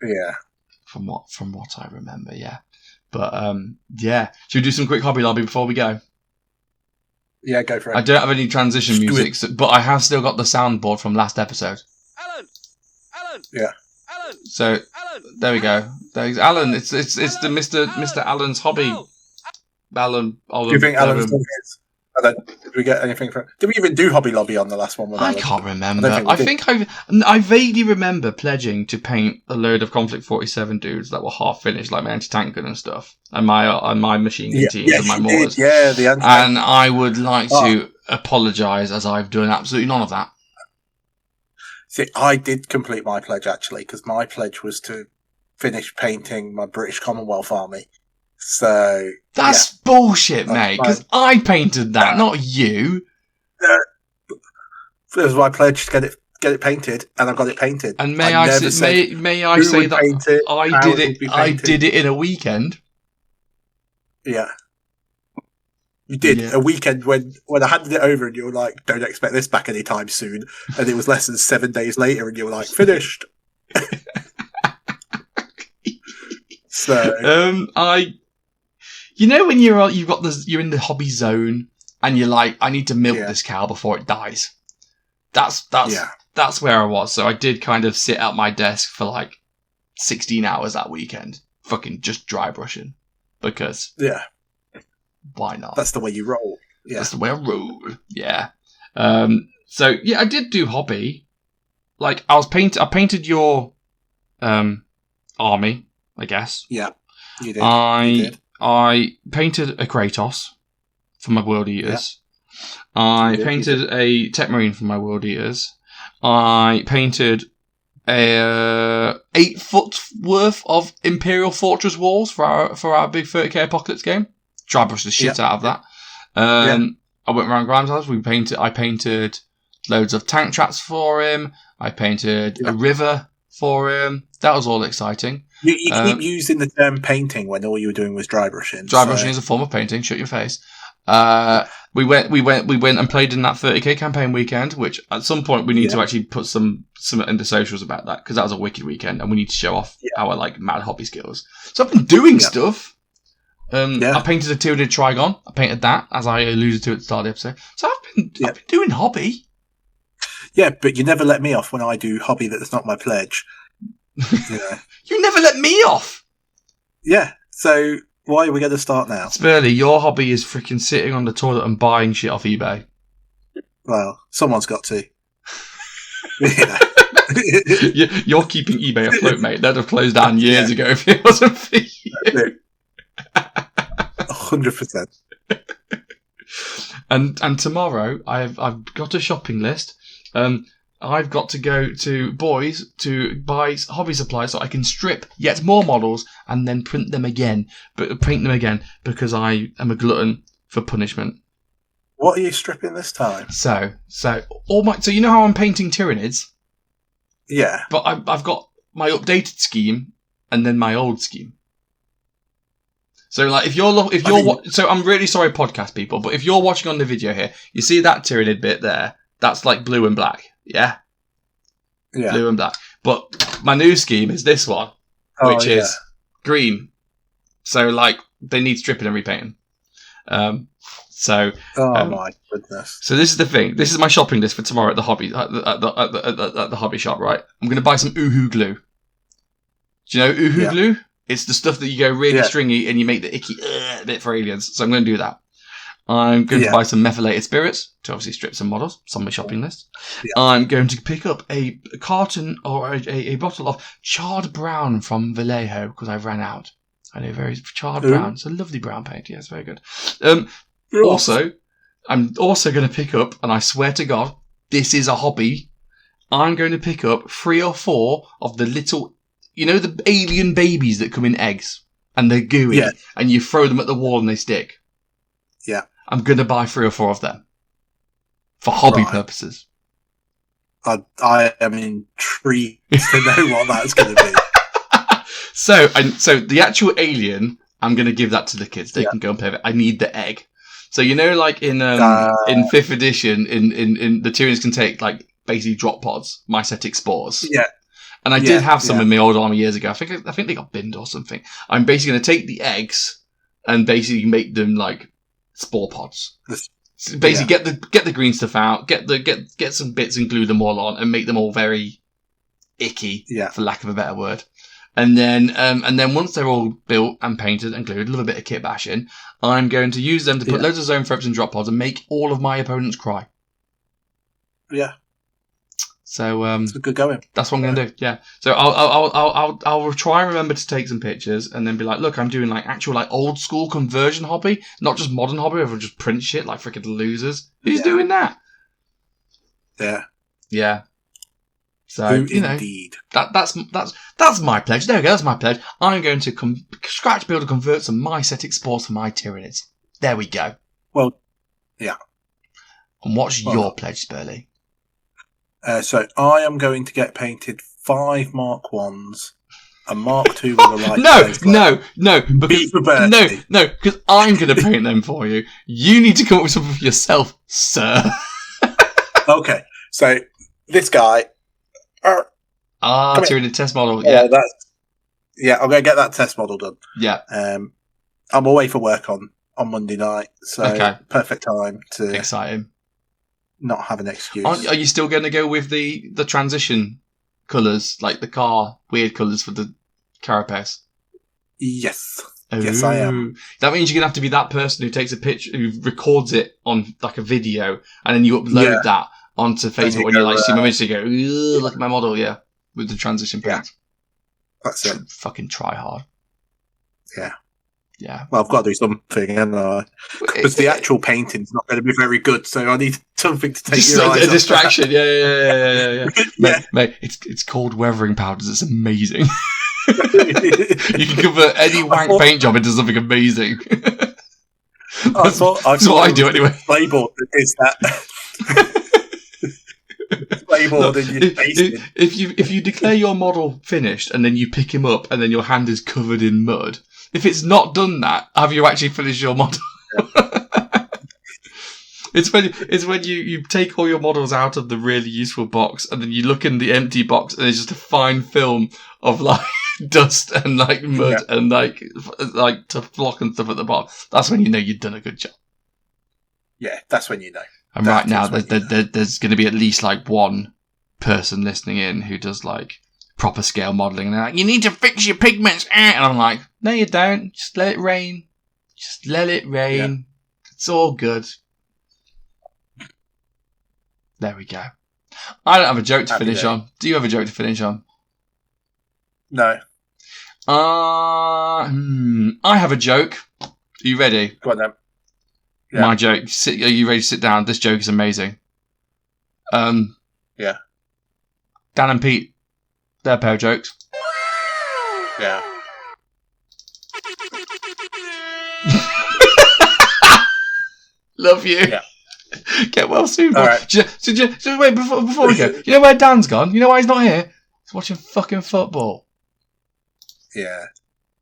yeah, from what I remember, yeah. But yeah, should we do some quick hobby lobby before we go? Yeah, go for it. I don't have any transition music, but I have still got the soundboard from last episode. Alan. Yeah. Alan. So there we go. There's Alan. It's the Mr. Alan's hobby. Alan. Do you think Alan's done his? Did we get anything from? Did we even do Hobby Lobby on the last one? I can't remember. I vaguely remember pledging to paint a load of Konflikt 47 dudes that were half finished, like my anti-tank gun and stuff, and my machine gun teams and my mortars. Yeah, the anti-tank. And I would like to apologise, as I've done absolutely none of that. See, I did complete my pledge actually, because my pledge was to finish painting my British Commonwealth Army. So that's bullshit, mate. Because I painted that, not you. It was my pledge to get it painted, and I've got it painted. And may I say that I did it in a weekend. Yeah, you did a weekend when I handed it over, and you were like, "Don't expect this back anytime soon." And it was less than 7 days later, and you were like, "Finished." So you know when you're in the hobby zone and you're like, I need to milk this cow before it dies. That's where I was. So I did kind of sit at my desk for like 16 hours that weekend, fucking just dry brushing, because why not? That's the way you roll. Yeah, that's the way I roll. Yeah. So yeah, I did do hobby. Like I painted your army, I guess. Yeah, you did. I painted a Kratos for my World Eaters. Yeah. I painted a Tech Marine for my World Eaters. I painted 8 foot worth of Imperial Fortress walls for our big 30k Apocalypse game. Dry brushed the shit out of that. I went around Grimes' house. I painted loads of tank traps for him. I painted a river for him. That was all exciting. You keep using the term painting when all you were doing was dry brushing. Dry brushing is a form of painting. Shut your face. We went and played in that 30k campaign weekend, which at some point we need to actually put some into socials about that, because that was a wicked weekend and we need to show off our like mad hobby skills. So I've been doing stuff. I painted a Tyranid Trigon. I painted that, as I alluded to at the start of the episode. So I've been doing hobby. Yeah, but you never let me off when I do hobby that's not my pledge. You never let me off. Yeah. So why are we going to start now? Spurlie, your hobby is freaking sitting on the toilet and buying shit off eBay. Well, someone's got to. You're keeping eBay afloat, mate. That'd have closed down years ago if it wasn't for you. 100%. And tomorrow I've got a shopping list. I've got to go to Boys to buy hobby supplies so I can strip yet more models and then print them again because I am a glutton for punishment. What are you stripping this time? So you know how I'm painting Tyranids? Yeah. But I've got my updated scheme and then my old scheme. So like so I'm really sorry podcast people, but if you're watching on the video here, you see that Tyranid bit there? That's like blue and black. Yeah. Blue and black. But my new scheme is this one, which is green. So like they need stripping and repainting. My goodness. So this is the thing. This is my shopping list for tomorrow at the hobby at the hobby shop. Right, I'm going to buy some Uhu glue. Do you know Uhu glue? It's the stuff that you go really stringy and you make the icky bit for aliens. So I'm going to do that. I'm going to buy some methylated spirits to obviously strip some models. It's on my shopping list. Yeah. I'm going to pick up a carton or a bottle of charred brown from Vallejo because I've ran out. I know, very charred brown. It's a lovely brown paint. Yeah, it's very good. Also, I'm also going to pick up, and I swear to God, this is a hobby. I'm going to pick up 3 or 4 of the little, you know, the alien babies that come in eggs and they're gooey, and you throw them at the wall and they stick. Yeah. I'm going to buy 3 or 4 of them for hobby purposes. I am intrigued to know what that's going to be. So the actual alien, I'm going to give that to the kids. They can go and play with it. I need the egg. So, you know, like in 5th edition, in the Tyranids can take, like, basically drop pods, mycetic spores. Yeah. And I did have some in my old army years ago. I think they got binned or something. I'm basically going to take the eggs and basically make them, like, spore pods. So basically get the green stuff out, get some bits and glue them all on and make them all very icky, for lack of a better word. And then once they're all built and painted and glued, a little bit of kit bashing, I'm going to use them to put loads of zone threats and drop pods and make all of my opponents cry. Yeah. So it's a good going. That's what I'm going to do. Yeah. So I'll try and remember to take some pictures and then be like, look, I'm doing like actual like old school conversion hobby, not just modern hobby where I just print shit like freaking losers. Who's doing that? Yeah. Yeah. So indeed. That's my pledge. There we go. That's my pledge. I'm going to scratch build and convert some mycetic spores for my Tyranids. There we go. Well, yeah. And what's your pledge, Spurlie? So I am going to get painted 5 Mark 1s, a Mark 2 with a light. No, because I'm going to paint them for you. You need to come up with something for yourself, sir. Okay, so this guy. Tyranid test model. I'm going to get that test model done. Yeah. I'm away for work on Monday night, so perfect time to exciting. Not have an excuse. Are you still going to go with the transition colours, like the car weird colours for the carapace? Yes. Ooh. Yes, I am. That means you're going to have to be that person who takes a picture, who records it on like a video, and then you upload that onto Facebook and you like see my image, so you go, look at my model, with the transition paint. That's it. Fucking try hard. Yeah. Yeah. Well, I've got to do something, and because the actual painting's not going to be very good, so I need something to take your eyes off. A distraction. Yeah. Mate, it's called weathering powders. It's amazing. You can convert any wank paint job into something amazing. That's what I do anyway. Playboard is that. Playboard and you're pasting. If you declare your model finished and then you pick him up and then your hand is covered in mud. If it's not done that, have you actually finished your model? It's when you take all your models out of the really useful box and then you look in the empty box and it's just a fine film of like dust and like mud and like tough block and stuff at the bottom. That's when you know you've done a good job. Yeah, that's when you know. And right now there's going to be at least like one person listening in who does like proper scale modelling. And they're like, you need to fix your pigments. And I'm like, no, you don't. Just let it rain. Just let it rain. Yeah. It's all good. There we go. I don't have a joke to finish on. Do you have a joke to finish on? No. I have a joke. Are you ready? Go on then. Yeah. My joke. Are you ready to sit down? This joke is amazing. Yeah. Dan and Pete, their pair of jokes. Yeah. Love you. Yeah. Get well soon, boy. Right. Just wait, before we go. You know where Dan's gone? You know why he's not here? He's watching fucking football. Yeah.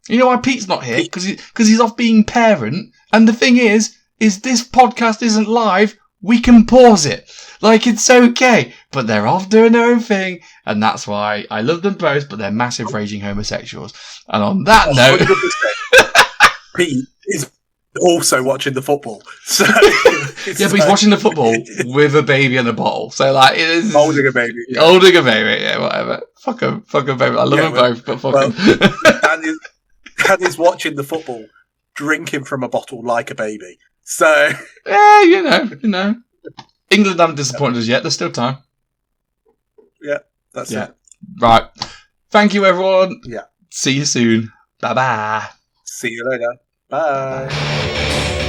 You know why Pete's not here? Because he's off being parent. And the thing is this podcast isn't live. We can pause it. Like, it's okay. But they're off doing their own thing. And that's why I love them both, but they're massive raging homosexuals. And on that note... 100%. Pete is also watching the football. So yeah, but he's watching the football with a baby and a bottle. So, like, it is... Holding a baby. Yeah. Holding a baby, yeah, whatever. Fuck them, baby. I love them both, but fuck them. And he's watching the football, drinking from a bottle like a baby. So... Yeah, you know. England haven't disappointed us yet. There's still time. Yeah, that's it. Right. Thank you, everyone. Yeah. See you soon. Bye-bye. See you later. Bye.